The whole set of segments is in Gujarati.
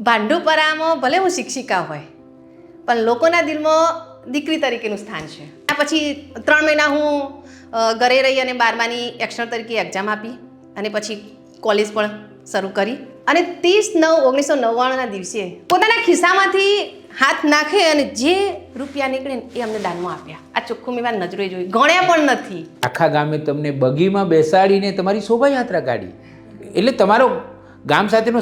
ભાંડુપરામાં ભલે હું શિક્ષિકા હોય પણ લોકોના દિલમાં દીકરી તરીકેનું સ્થાન છે. આ પછી 3 મહિના હું ઘરે રહી અને 12માની એક્સટર્નલ તરીકે એક્ઝામ આપી અને પછી કોલેજ પણ શરૂ કરી અને 30/9/1999ના દિવસે પોતાના ખિસ્સામાંથી હાથ નાખે અને જે રૂપિયા નીકળે ને એ અમને દાનમાં આપ્યા. આ ચોખ્ખું મેં મારી નજરે જોયું, ગણ્યા પણ નથી. આખા ગામે તમને બગીમાં બેસાડીને તમારી શોભાયાત્રા કાઢી, એટલે તમારો ગામ સાથેનો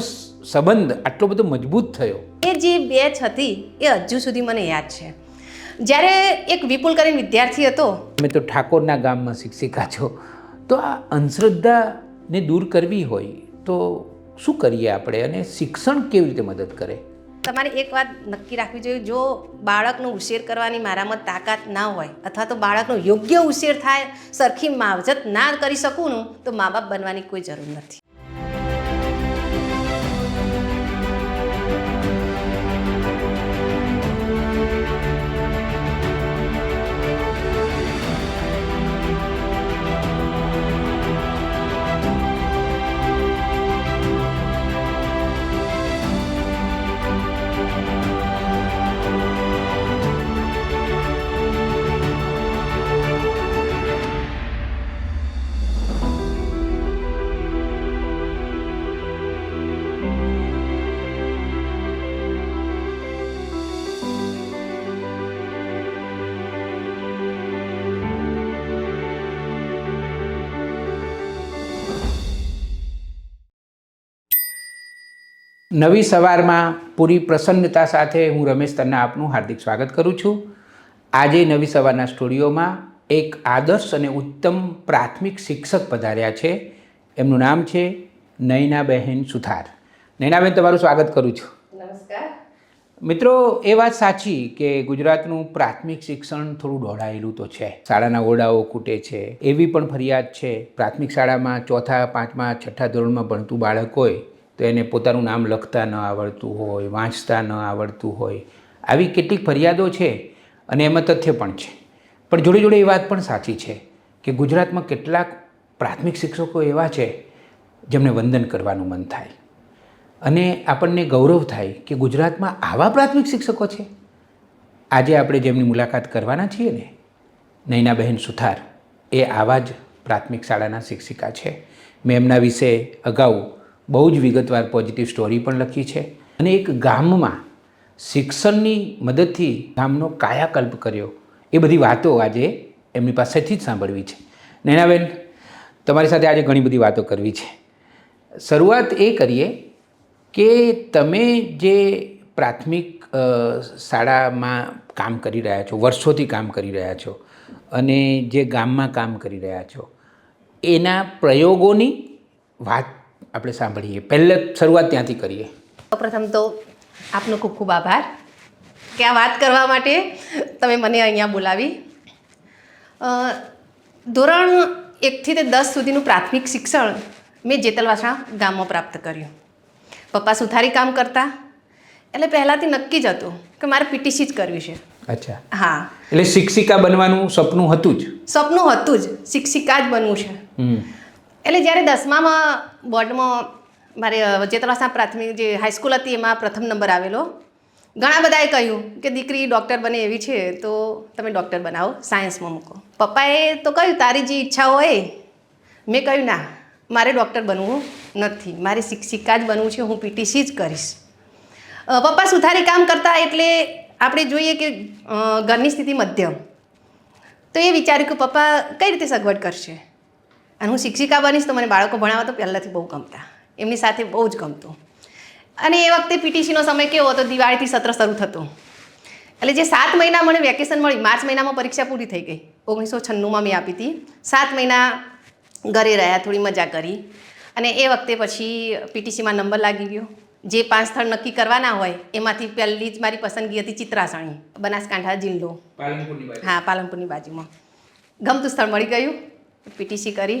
સંબંધ આટલો બધો મજબૂત થયો. એ જે બેચ હતી એ હજુ સુધી મને યાદ છે. જ્યારે એક વિપુલ કરીને વિદ્યાર્થી હતો, તમે તો ઠાકોરના ગામમાં શિક્ષિકા છો, તો આ અંધશ્રદ્ધાને દૂર કરવી હોય તો શું કરીએ આપણે, અને શિક્ષણ કેવી રીતે મદદ કરે? તમારે એક વાત નક્કી રાખવી જોઈએ, જો બાળકનો ઉછેર કરવાની મારામાં તાકાત ના હોય અથવા તો બાળકનો યોગ્ય ઉછેર થાય, સરખી માવજત ના કરી શકું ને, તો મા બાપ બનવાની કોઈ જરૂર નથી. નવી સવારમાં પૂરી પ્રસન્નતા સાથે હું રમેશ તન્ના આપનું હાર્દિક સ્વાગત કરું છું. આજે નવી સવારના સ્ટુડિયોમાં એક આદર્શ અને ઉત્તમ પ્રાથમિક શિક્ષક પધાર્યા છે. એમનું નામ છે નયનાબહેન સુથાર. નયનાબેન, તમારું સ્વાગત કરું છું. નમસ્કાર. મિત્રો, એ વાત સાચી કે ગુજરાતનું પ્રાથમિક શિક્ષણ થોડું દોડાયેલું તો છે. શાળાના ઓરડાઓ ખૂટે છે, એવી પણ ફરિયાદ છે. પ્રાથમિક શાળામાં 4થા 5મા 6ઠ્ઠા ધોરણમાં ભણતું બાળક હોય તો એને પોતાનું નામ લખતા ન આવડતું હોય, વાંચતા ન આવડતું હોય, આવી કેટલીક ફરિયાદો છે અને એમાં તથ્ય પણ છે. પણ જોડે જોડે એ વાત પણ સાચી છે કે ગુજરાતમાં કેટલાક પ્રાથમિક શિક્ષકો એવા છે જેમને વંદન કરવાનું મન થાય અને આપણને ગૌરવ થાય કે ગુજરાતમાં આવા પ્રાથમિક શિક્ષકો છે. આજે આપણે જેમની મુલાકાત કરવાના છીએ ને, નયનાબહેન સુથાર, એ આવા જ પ્રાથમિક શાળાના શિક્ષિકા છે. મેં એમના વિશે અગાઉ બહુ જ વિગતવાર પોઝિટિવ સ્ટોરી પણ લખી છે અને એક ગામમાં શિક્ષણની મદદથી ગામનો કાયાકલ્પ કર્યો, એ બધી વાતો આજે એમની પાસેથી જ સાંભળવી છે. નયનાબેન, તમારી સાથે આજે ઘણી બધી વાતો કરવી છે. શરૂઆત એ કરીએ કે તમે જે પ્રાથમિક શાળામાં કામ કરી રહ્યા છો, વર્ષોથી કામ કરી રહ્યા છો અને જે ગામમાં કામ કરી રહ્યા છો, એના પ્રયોગોની વાત આપણે સાંભળીએ. પહેલે શરૂઆત ત્યાંથી કરીએ. પ્રથમ તો આપનો ખૂબ ખૂબ આભાર કે આ વાત કરવા માટે તમે મને અહીંયા બોલાવી. ધોરણ 1થી તે 10 સુધીનું પ્રાથમિક શિક્ષણ મેં જેતલવાસા ગામમાં પ્રાપ્ત કર્યું. પપ્પા સુથારી કામ કરતા, એટલે પહેલાંથી નક્કી જ હતું કે મારે પીટીસી જ કરવી છે. અચ્છા. હા, એટલે શિક્ષિકા બનવાનું સપનું હતું જ? સપનું હતું જ, શિક્ષિકા જ બનવું છે. એટલે જ્યારે 10મામાં બોર્ડમાં મારે જેતલવાસા પ્રાથમિક જે હાઈસ્કૂલ હતી એમાં પ્રથમ નંબર આવેલો. ઘણા બધાએ કહ્યું કે દીકરી ડૉક્ટર બને એવી છે તો તમે ડૉક્ટર બનાવો, સાયન્સમાં મૂકો. પપ્પાએ તો કહ્યું તારી જે ઈચ્છા હોય. મેં કહ્યું ના, મારે ડૉક્ટર બનવું નથી, મારે શિક્ષિકા જ બનવું છે, હું પીટીસી જ કરીશ. પપ્પા સુથારી કામ કરતા એટલે આપણે જોઈએ કે ઘરની સ્થિતિ મધ્યમ, તો એ વિચાર્યું કે પપ્પા કઈ રીતે સગવડ કરશે, અને હું શિક્ષિકા બનીશ તો મને બાળકો ભણાવવા તો પહેલાંથી બહુ ગમતા, એમની સાથે બહુ જ ગમતું. અને એ વખતે પીટીસીનો સમય કેવો હતો, દિવાળીથી સત્ર શરૂ થતું. એટલે જે 7 મહિના મને વેકેશન મળી, માર્ચ મહિનામાં પરીક્ષા પૂરી થઈ ગઈ. 1996માં મેં આપી હતી. 7 મહિના ઘરે રહ્યા, થોડી મજા કરી અને એ વખતે પછી પીટીસીમાં નંબર લાગી ગયો. જે 5 સ્થળ નક્કી કરવાના હોય એમાંથી પહેલી જ મારી પસંદગી હતી ચિત્રાસણી, બનાસકાંઠા જિલ્લો. હા, પાલનપુરની બાજુમાં. ગમતું સ્થળ મળી ગયું, પીટીસી કરી.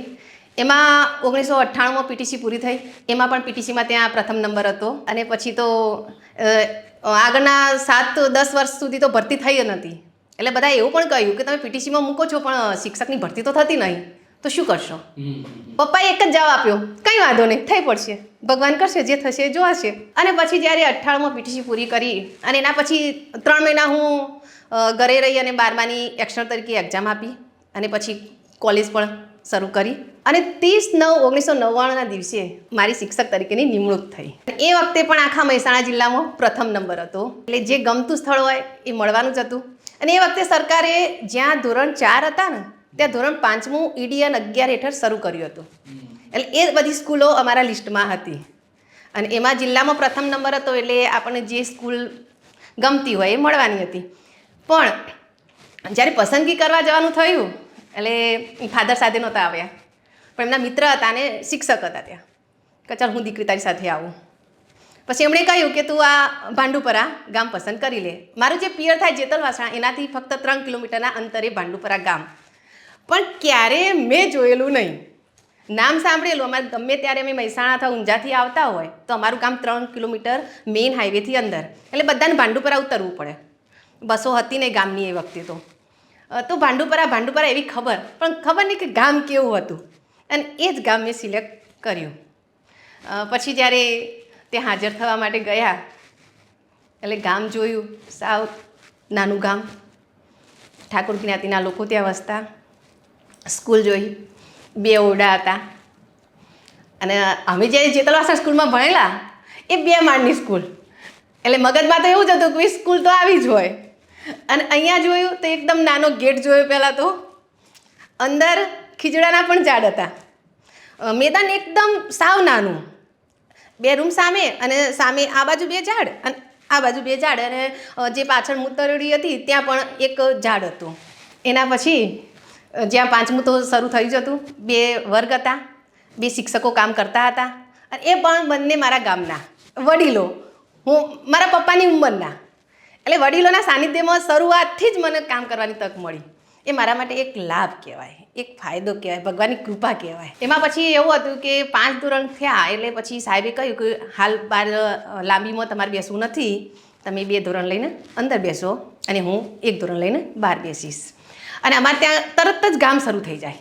એમાં 1998માં પીટીસી પૂરી થઈ. એમાં પણ પીટીસીમાં ત્યાં પ્રથમ નંબર હતો. અને પછી તો આગળના 7-10 વર્ષ સુધી તો ભરતી થઈ નથી. એટલે બધાએ એવું પણ કહ્યું કે તમે પીટીસીમાં મૂકો છો પણ શિક્ષકની ભરતી તો થતી નહીં, તો શું કરશો? પપ્પાએ એક જ જવાબ આપ્યો, કંઈ વાંધો નહીં, થઈ પડશે. ભગવાન કરશે, જે થશે એ જોવાશે. અને પછી જ્યારે 98માં પીટીસી પૂરી કરી અને એના પછી 3 મહિના હું ઘરે રહી અને 12માની એક્સટર્નલ તરીકે એક્ઝામ આપી અને પછી કોલેજ પણ શરૂ કરી અને 30/9/1999ના દિવસે મારી શિક્ષક તરીકેની નિમણૂક થઈ. એ વખતે પણ આખા મહેસાણા જિલ્લામાં પ્રથમ નંબર હતો. એટલે જે ગમતું સ્થળ હોય એ મળવાનું જ હતું. અને એ વખતે સરકારે જ્યાં ધોરણ 4 હતા ને ત્યાં ધોરણ 5મું EDN 11 હેઠળ શરૂ કર્યું હતું. એટલે એ બધી સ્કૂલો અમારા લિસ્ટમાં હતી અને એમાં જિલ્લામાં પ્રથમ નંબર હતો. એટલે આપણને જે સ્કૂલ ગમતી હોય એ મળવાની હતી. પણ જ્યારે પસંદગી કરવા જવાનું થયું એટલે ફાધર સાથે નહોતા આવ્યા, પણ એમના મિત્ર હતા અને શિક્ષક હતા ત્યાં કે ચાલ હું દીકરી તારી સાથે આવું. પછી એમણે કહ્યું કે તું આ ભાંડુપરા ગામ પસંદ કરી લે. મારું જે પિયર થાય જેતલવાસણા એનાથી ફક્ત 3 કિલોમીટરના અંતરે ભાંડુપરા ગામ, પણ ક્યારે મેં જોયેલું નહીં. નામ સાંભળેલું. અમારે ગમે ત્યારે અમે મહેસાણા અથવા ઊંઝાથી આવતા હોય તો અમારું ગામ 3 કિલોમીટર મેઇન હાઈવેથી અંદર, એટલે બધાને ભાંડુપરા ઉતરવું પડે. બસો હતી નહીં ગામની એ વખતે તો ભાંડુપરા એવી ખબર, પણ ખબર નહીં કે ગામ કેવું હતું. અને એ જ ગામ મેં સિલેક્ટ કર્યું. પછી જ્યારે ત્યાં હાજર થવા માટે ગયા એટલે ગામ જોયું, સાવ નાનું ગામ, ઠાકોર જ્ઞાતિના લોકો ત્યાં વસતા. સ્કૂલ જોઈ, 2 ઓરડા હતા અને અમે જે જેતલવાસણા સ્કૂલમાં ભણેલા એ 2 માળની સ્કૂલ. એટલે મગજમાં તો એવું જ હતું કે સ્કૂલ તો આવી જ હોય. અને અહીંયા જોયું તો એકદમ નાનો ગેટ જોયો. પહેલાં તો અંદર ખીજડાના પણ ઝાડ હતા. મેદાન એકદમ સાવ નાનું, 2 રૂમ સામે અને સામે આ બાજુ 2 ઝાડ અને આ બાજુ 2 ઝાડ અને જે પાછળ મૂતરડી હતી ત્યાં પણ એક ઝાડ હતું. એના પછી જ્યાં 5મું તો શરૂ થઈ જ હતું, 2 વર્ગ હતા, 2 શિક્ષકો કામ કરતા હતા અને એ પણ બંને મારા ગામના વડીલો, હું મારા પપ્પાની ઉંમરના. એટલે વડીલોના સાનિધ્યમાં શરૂઆતથી જ મને કામ કરવાની તક મળી. એ મારા માટે એક લાભ કહેવાય, એક ફાયદો કહેવાય, ભગવાનની કૃપા કહેવાય. એમાં પછી એવું હતું કે 5 ધોરણ થયા એટલે પછી સાહેબે કહ્યું કે હાલ બાર લાંબીમાં તમારે બેસવું નથી, તમે 2 ધોરણ લઈને અંદર બેસો અને હું 1 ધોરણ લઈને બહાર બેસીશ. અને અમારે ત્યાં તરત જ ગામ શરૂ થઈ જાય.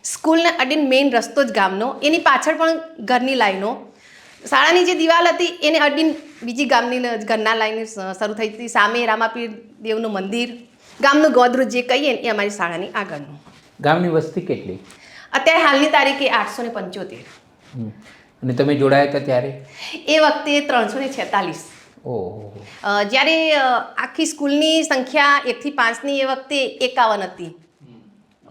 સ્કૂલને અડીને મેઇન રસ્તો જ ગામનો, એની પાછળ પણ ઘરની લાઈનો, શાળાની જે દિવાલ હતી એને અડીને બીજી ગામની ઘરના લાઈન શરૂ થઈ હતી. સામે રામાપીર દેવનું મંદિર, ગામનું ગોદરું જે કહીએ ને એ અમારી શાળાની આગળનું. ગામની વસ્તી કેટલી અત્યારે હાલની તારીખે 875. અને તમે જોડાયા હતા ત્યારે? એ વખતે 346. ઓહો. જ્યારે આખી સ્કૂલની સંખ્યા 1 થી 5ની એ વખતે 51 હતી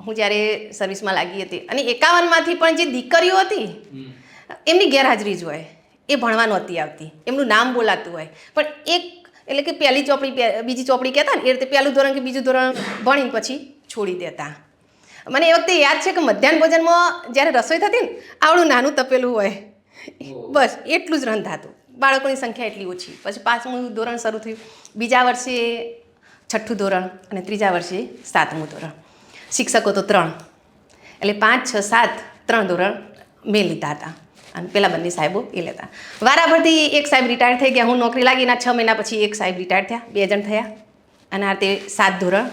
હું જ્યારે સર્વિસમાં લાગી હતી. અને 51માંથી પણ જે દીકરીઓ હતી એમની ગેરહાજરી જ હોય, એ ભણવા નહોતી આવતી, એમનું નામ બોલાતું હોય, પણ એક એટલે કે પહેલી ચોપડી બીજી ચોપડી કહેતા ને એ રીતે પહેલું ધોરણ કે બીજું ધોરણ ભણીને પછી છોડી દેતા. મને એ વખતે યાદ છે કે મધ્યાહન ભોજનમાં જ્યારે રસોઈ થતી ને આવડું નાનું તપેલું હોય, બસ એટલું જ રંધાતું. બાળકોની સંખ્યા એટલી ઓછી. પછી 5મું ધોરણ શરૂ થયું, બીજા વર્ષે 6ઠ્ઠું ધોરણ અને ત્રીજા વર્ષે 7મું ધોરણ. શિક્ષકો તો 3, એટલે 5, 6, 7 3 ધોરણ મેં લીધા હતા અને પેલા બંને સાહેબો એ લેતા. વારાફરતી એક સાહેબ રિટાયર થઈ ગયા, હું નોકરી લાગી એના 6 મહિના પછી એક સાહેબ રિટાયર થયા, 2 જણ થયા અને આ તે 7 ધોરણ.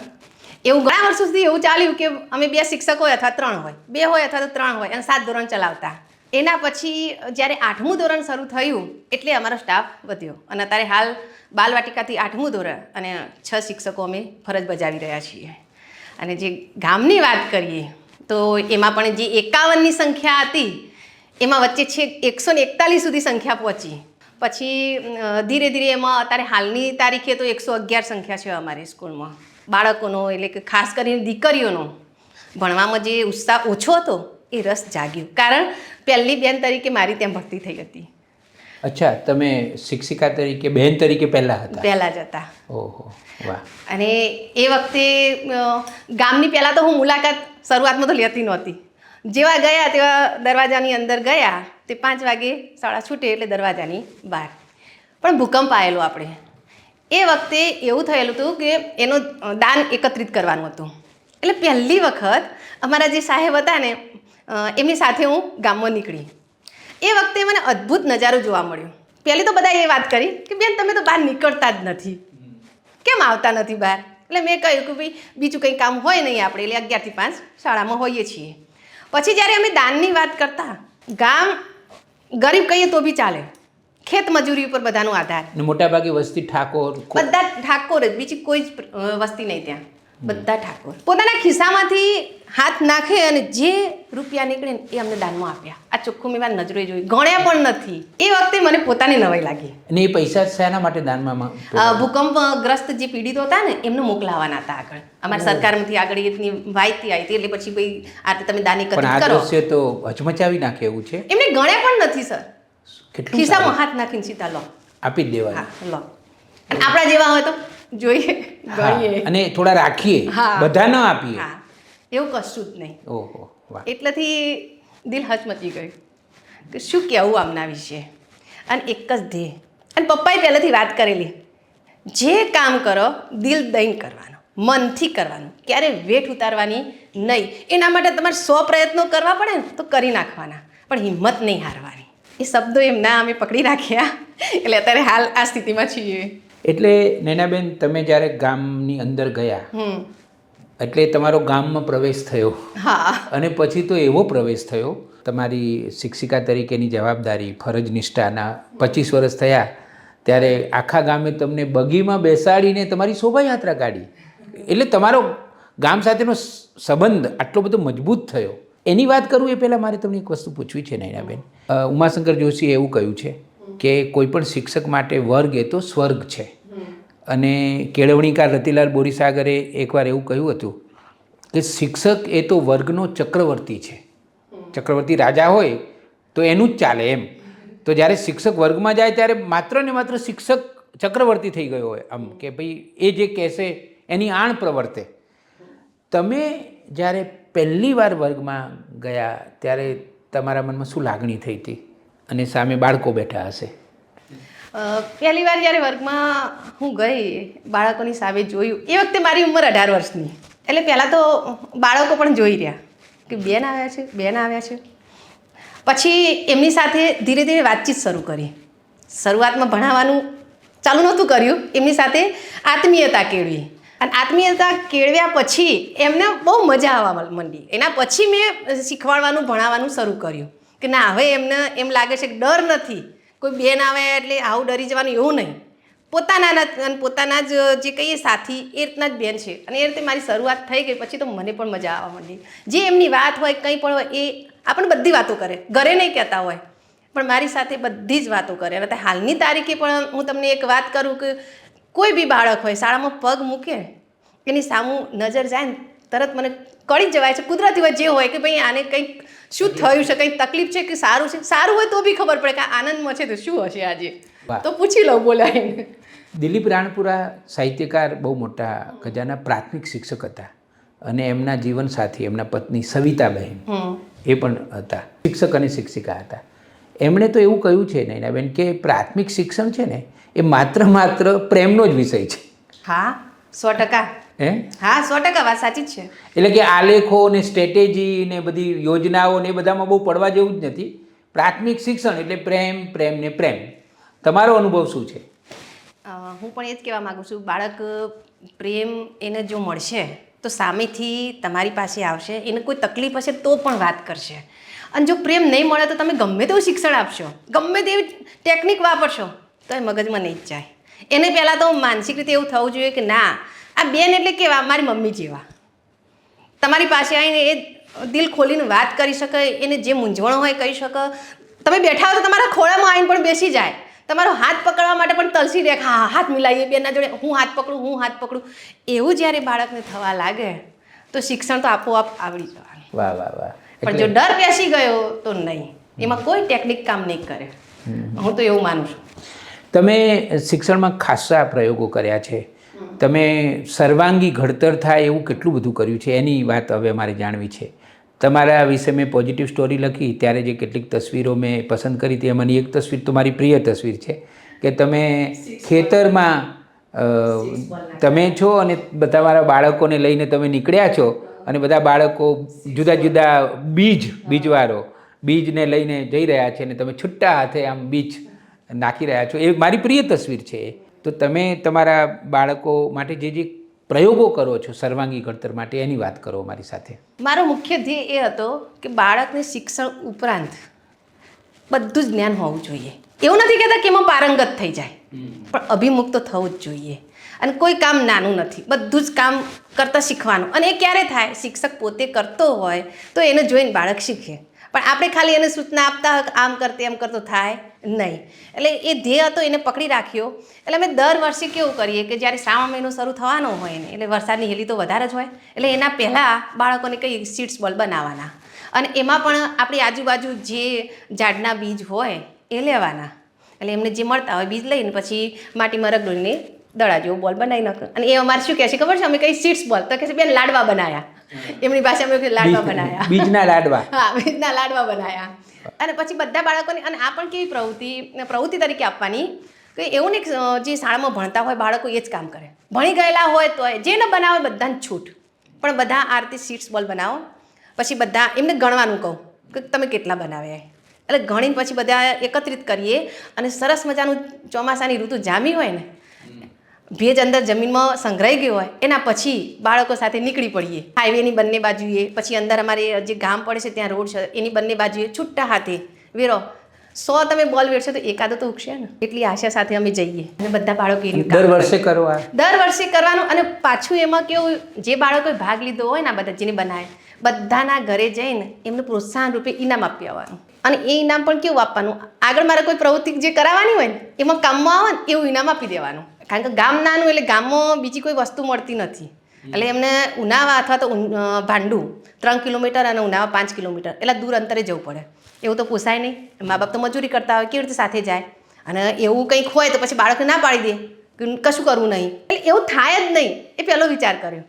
એવું ઘણા વર્ષો સુધી એવું ચાલ્યું કે અમે 2 શિક્ષકો હોય અથવા 3 હોય, 2 હોય અથવા તો 3 હોય અને 7 ધોરણ ચલાવતા. એના પછી જ્યારે 8મું ધોરણ શરૂ થયું એટલે અમારો સ્ટાફ વધ્યો અને અત્યારે હાલ બાલવાટિકાથી 8મું ધોરણ અને 6 શિક્ષકો અમે ફરજ બજાવી રહ્યા છીએ. અને જે ગામની વાત કરીએ તો એમાં પણ જે 51ની સંખ્યા હતી એમાં વચ્ચે છે 141 સુધી સંખ્યા પહોંચી. પછી ધીરે ધીરે એમાં અત્યારે હાલની તારીખે તો 111 સંખ્યા છે અમારી સ્કૂલમાં. બાળકોનો એટલે કે ખાસ કરીને દીકરીઓનો ભણવામાં જે ઉત્સાહ ઓછો હતો એ રસ જાગ્યો, કારણ પહેલી બેન તરીકે મારી ત્યાં ભરતી થઈ હતી. અચ્છા, તમે શિક્ષિકા તરીકે બેન તરીકે પહેલાં હતા? પહેલાં જ હતા. ઓહો, વાહ. અને એ વખતે ગામની પહેલાં તો હું મુલાકાત શરૂઆતમાં તો લેતી નહોતી. જેવા ગયા તેવા દરવાજાની અંદર ગયા તે 5 વાગે શાળા છૂટે એટલે દરવાજાની બહાર. પણ ભૂકંપ આવેલો આપણે. એ વખતે એવું થયેલું હતું કે એનું દાન એકત્રિત કરવાનું હતું. એટલે પહેલી વખત અમારા જે સાહેબ હતા ને એમની સાથે હું ગામમાં નીકળી. એ વખતે મને અદ્ભુત નજારો જોવા મળ્યો. પહેલી તો બધા એ વાત કરી કે બેન તમે તો બહાર નીકળતા જ નથી, કેમ આવતા નથી બહાર? એટલે મેં કહ્યું કે ભાઈ બીજું કંઈ કામ હોય નહીં આપણે, એટલે 11 થી 5 શાળામાં હોઈએ છીએ. પછી જ્યારે અમે દાનની વાત કરતા, ગામ ગરીબ કહીએ તો બી ચાલે, ખેત મજૂરી ઉપર બધાનો આધાર, અને મોટાભાગે વસ્તી ઠાકોર બધા ઠાકોર જ, બીજી કોઈ જ વસ્તી નહીં ત્યાં, બધા ઠાકોર પોતાના ખિસ્સામાંથી હાથ નાખે અને જે રૂપિયા નીકળે ને એ અમને દાનમાં આપ્યા. આ ચોખ્ખું મેં મારી નજરે જોયું, ગણ્યા પણ નથી. એ વખતે મને પોતાની નવાઈ લાગી. અને એ પૈસા શાના માટે દાનમાં ભૂકંપગ્રસ્ત જે પીડિતો હતા ને એમને મોકલાવાના હતા આગળ, અમારી સરકારમાંથી આગળ એટલી માહિતી આવી હતી, એટલે પછી ભાઈ આ તમે દાન પણ આ એકત્રિત કરો. દ્રશ્ય તો હચમચાવી નાખે એવું છે. એમને ગણ્યા પણ નથી સર, કેટલું ખિસ્સામાં હાથ નાખીને સીધા લો, આપી જ દેવાય. હા લો. અને આપણા જેવા હોય તો જોઈએ, ગણીએ, અને થોડા રાખીએ, હા. બધા ન આપીએ. હા, એવું કશું જ નહીં. ઓહો વાહ. એટલેથી દિલ હચમચી ગયું કે શું કહેવું આમના વિશે. અને એક જ ધ્યેય, અને પપ્પાએ પહેલેથી વાત કરેલી, જે કામ કરો દિલ દઈને કરવાનું, મનથી કરવાનું, ક્યારે વેઠ ઉતારવાની નહીં. એના માટે તમારે 100 પ્રયત્નો કરવા પડે ને તો કરી નાખવાના, પણ હિંમત નહીં હારવાની. એ શબ્દો એમના અમે પકડી રાખ્યા, એટલે અત્યારે હાલ આ સ્થિતિમાં છીએ. એટલે નૈનાબેન, તમે જ્યારે ગામની અંદર ગયા એટલે તમારો ગામમાં પ્રવેશ થયો, હા, અને પછી તો એવો પ્રવેશ થયો, તમારી શિક્ષિકા તરીકેની જવાબદારી, ફરજ નિષ્ઠાના 25 વર્ષ થયા ત્યારે આખા ગામે તમને બગીમાં બેસાડીને તમારી શોભાયાત્રા કાઢી. એટલે તમારો ગામ સાથેનો સંબંધ આટલો બધો મજબૂત થયો. એની વાત કરું એ પહેલાં મારે તમને એક વસ્તુ પૂછવી છે નૈનાબેન. ઉમાશંકર જોશીએ એવું કહ્યું છે કે કોઈ પણ શિક્ષક માટે વર્ગ એ તો સ્વર્ગ છે. અને કેળવણીકાર રતિલાલ બોરીસાગરે એકવાર એવું કહ્યું હતું કે શિક્ષક એ તો વર્ગનો ચક્રવર્તી છે. ચક્રવર્તી રાજા હોય તો એનું જ ચાલે એમ. તો જ્યારે શિક્ષક વર્ગમાં જાય ત્યારે માત્ર ને માત્ર શિક્ષક ચક્રવર્તી થઈ ગયો હોય, આમ કે ભાઈ એ જે કહેશે એની આણ પ્રવર્તે. તમે જ્યારે પહેલી વાર વર્ગમાં ગયા ત્યારે તમારા મનમાં શું લાગણી થઈ હતી? અને સામે બાળકો બેઠા હશે. પહેલી વાર જ્યારે વર્ગમાં હું ગઈ, બાળકોની સામે જોયું, એ વખતે મારી ઉંમર 18 વર્ષની. એટલે પહેલાં તો બાળકો પણ જોઈ રહ્યા કે બેન આવ્યા છે, બેન આવ્યા છે. પછી એમની સાથે ધીરે ધીરે વાતચીત શરૂ કરી. શરૂઆતમાં ભણાવવાનું ચાલુ નહોતું કર્યું, એમની સાથે આત્મીયતા કેળવી. અને આત્મીયતા કેળવ્યા પછી એમને બહુ મજા આવવા માંડી. એના પછી મેં શીખવાડવાનું, ભણાવવાનું શરૂ કર્યું કે ના, હવે એમને એમ લાગે છે કે ડર નથી, કોઈ બેન આવે એટલે આવું ડરી જવાનું એવું નહીં. પોતાના જ જે કહીએ સાથી એ રીતના જ બેન છે. અને એ રીતે મારી શરૂઆત થઈ ગઈ. પછી તો મને પણ મજા આવવા માંડી. જે એમની વાત હોય, કંઈ પણ હોય, એ આપણને બધી વાતો કરે, ઘરે નહીં કહેતા હોય પણ મારી સાથે બધી જ વાતો કરે. અને હાલની તારીખે પણ હું તમને એક વાત કરું કે કોઈ બી બાળક હોય શાળામાં પગ મૂકે, એની સામું નજર જાય ને તરત મને કળી જ જવાય છે. કુદરતી હોય, જે હોય કે ભાઈ આને કંઈક શું થયું છે, કંઈક તકલીફ છે કે સારું છે. સારું હોય તો બી ખબર પડે કે આનંદમાં છે તો શું હશે આજે, તો પૂછી લઉં બોલાવીને. દિલીપ રાણપુરા સાહિત્યકાર, બહુ મોટા ગજાના પ્રાથમિક શિક્ષક હતા. અને એમના જીવનસાથી, એમના પત્ની સવિતાબહેન, એ પણ હતા શિક્ષક અને શિક્ષિકા હતા. એમણે તો એવું કહ્યું છે નૈનાબેન કે પ્રાથમિક શિક્ષણ છે ને એ માત્ર પ્રેમનો જ વિષય છે. હા, 100%. હા, 100% વાત સાચી જ છે. એટલે કે આલેખો ને સ્ટ્રેટેજી ને બધી યોજનાઓ ને એ બધામાં બહુ પડવા જેવું જ નથી. પ્રાથમિક શિક્ષણ એટલે પ્રેમ, પ્રેમ ને પ્રેમ. તમારો અનુભવ શું છે? હું પણ એ જ કહેવા માગું છું, બાળક પ્રેમ એને જો મળશે તો સામેથી તમારી પાસે આવશે. એને કોઈ તકલીફ હશે તો પણ વાત કરશે. અને જો પ્રેમ નહીં મળે તો તમે ગમે તેવું શિક્ષણ આપશો, ગમે તેવી ટેકનિક વાપરશો તો એ મગજમાં નહીં જ જાય. એને પહેલાં તો માનસિક રીતે એવું થવું જોઈએ કે ના, આ બેન એટલે કેવા મારી મમ્મી જેવા. તમારી પાસે આવીને એ દિલ ખોલીને વાત કરી શકે, એને જે મૂંઝવણ હોય કહી શકે. તમે બેઠા હો તો તમારા ખોળામાં આવીને પણ બેસી જાય. તમારો હાથ પકડવા માટે પણ તલસી દે, હા હાથ મિલાવીએ બેનના જોડે, હું હાથ પકડું. એવું જ્યારે બાળકને થવા લાગે તો શિક્ષણ તો આપોઆપ આવડી જવાનું. વાહ વાહ વાહ. પણ જો ડર બેસી ગયો તો નહીં, એમાં કોઈ ટેકનિક કામ નહીં કરે. હું તો એવું માનું છું. તમે શિક્ષણમાં ખાસા પ્રયોગો કર્યા છે. તમે સર્વાંગી ઘડતર થાય એવું કેટલું બધું કર્યું છે, એની વાત હવે અમારે જાણવી છે. તમારા વિશે મેં પોઝિટિવ સ્ટોરી લખી ત્યારે જે કેટલીક તસવીરો મેં પસંદ કરી હતી, એમાંની એક તસવીર તો મારી પ્રિય તસવીર છે કે તમે ખેતરમાં તમે છો અને તમારા બાળકોને લઈને તમે નીકળ્યા છો. અને બધા બાળકો જુદા જુદા બીજને લઈને જઈ રહ્યા છે અને તમે છૂટા હાથે આમ બીજ નાખી રહ્યા છો. એ મારી પ્રિય તસવીર છે. તો તમે તમારા બાળકો માટે જે પ્રયોગો કરો છો સર્વાંગી ઘડતર માટે, એની વાત કરો મારી સાથે. મારો મુખ્ય ધ્યેય એ હતો કે બાળકને શિક્ષણ ઉપરાંત બધું જ જ્ઞાન હોવું જોઈએ. એવું નથી કહેતા કે એમાં પારંગત થઈ જાય, પણ અભિમુખ તો થવું જ જોઈએ. અને કોઈ કામ નાનું નથી, બધું જ કામ કરતાં શીખવાનું. અને એ ક્યારે થાય? શિક્ષક પોતે કરતો હોય તો એને જોઈને બાળક શીખે. પણ આપણે ખાલી એને સૂચના આપતા હોય આમ કરતે એમ કરતો થાય નહીં. એટલે એ ધ્યેય હતો એને પકડી રાખ્યો. એટલે અમે દર વર્ષે કેવું કરીએ કે જ્યારે શ્રાવણ મહિનો શરૂ થવાનો હોય ને, એટલે વરસાદની હેલી તો વધારે જ હોય, એટલે એના પહેલાં બાળકોને કંઈ સીડ્સ બોલ બનાવવાના. અને એમાં પણ આપણી આજુબાજુ જે ઝાડના બીજ હોય એ લેવાના. એટલે એમને જે મળતા હોય બીજ લઈને પછી માટીમાં રગડોઈને દડા જેવો બોલ બનાવી નાખો. અને એ અમારે શું કહે છે ખબર છે? અમે કઈ સીડ્સ બોલ તો કહે છે બેન લાડવા બનાવ્યા. એમની પાસે અમે લાડવા બનાવ્યા, બીજના લાડવા. હા, બીજના લાડવા બનાવ્યા. અને પછી બધા બાળકોને, અને આ પણ કેવી પ્રવૃત્તિ તરીકે આપવાની કે એવું નહીં જે શાળામાં ભણતા હોય બાળકો એ જ કામ કરે. ભણી ગયેલા હોય તો જે ન બનાવે બધાને છૂટ, પણ બધા આ રીતે સીડ્સ બોલ બનાવો. પછી બધા એમને ગણવાનું કહું કે તમે કેટલા બનાવ્યા. એટલે ગણીને પછી બધા એકત્રિત કરીએ. અને સરસ મજાનું ચોમાસાની ઋતુ જામી હોય ને, ભેજ અંદર જમીનમાં સંઘરાઈ ગયો હોય, એના પછી બાળકો સાથે નીકળી પડીએ. હાઈવેની બંને બાજુએ, પછી અંદર અમારે જે ગામ પડે છે ત્યાં રોડ છે એની બંને બાજુએ છૂટા હાથે વેરો 100 તમે બોલ વેરશો તો એકાદો તો ઉગશે ને, એટલી આશા સાથે અમે જઈએ. અને બધા બાળકો એ દર વર્ષે કરવા, દર વર્ષે કરવાનું. અને પાછું એમાં કેવું, જે બાળકોએ ભાગ લીધો હોય ને આ બધા જેને બનાવે બધાના ઘરે જઈને એમને પ્રોત્સાહન રૂપે ઇનામ આપી આવવાનું. અને એ ઇનામ પણ કેવું આપવાનું, આગળ મારે કોઈ પ્રવૃત્તિ જે કરાવવાની હોય ને એમાં કામમાં આવે ને એવું ઇનામ આપી દેવાનું. કારણ કે ગામ નાનું એટલે ગામમાં બીજી કોઈ વસ્તુ મળતી નથી. એટલે એમને ઉનાવા અથવા તો ભાંડું 3 કિલોમીટર અને ઉનાવા 5 કિલોમીટર એટલે દૂર અંતરે જવું પડે. એવું તો પોસાય નહીં. મા બાપ તો મજૂરી કરતા હોય, કેવી રીતે સાથે જાય? અને એવું કંઈક હોય તો પછી બાળકને ના પાડી દે કે કશું કરવું નહીં. એટલે એવું થાય જ નહીં. એ પહેલો વિચાર કર્યો.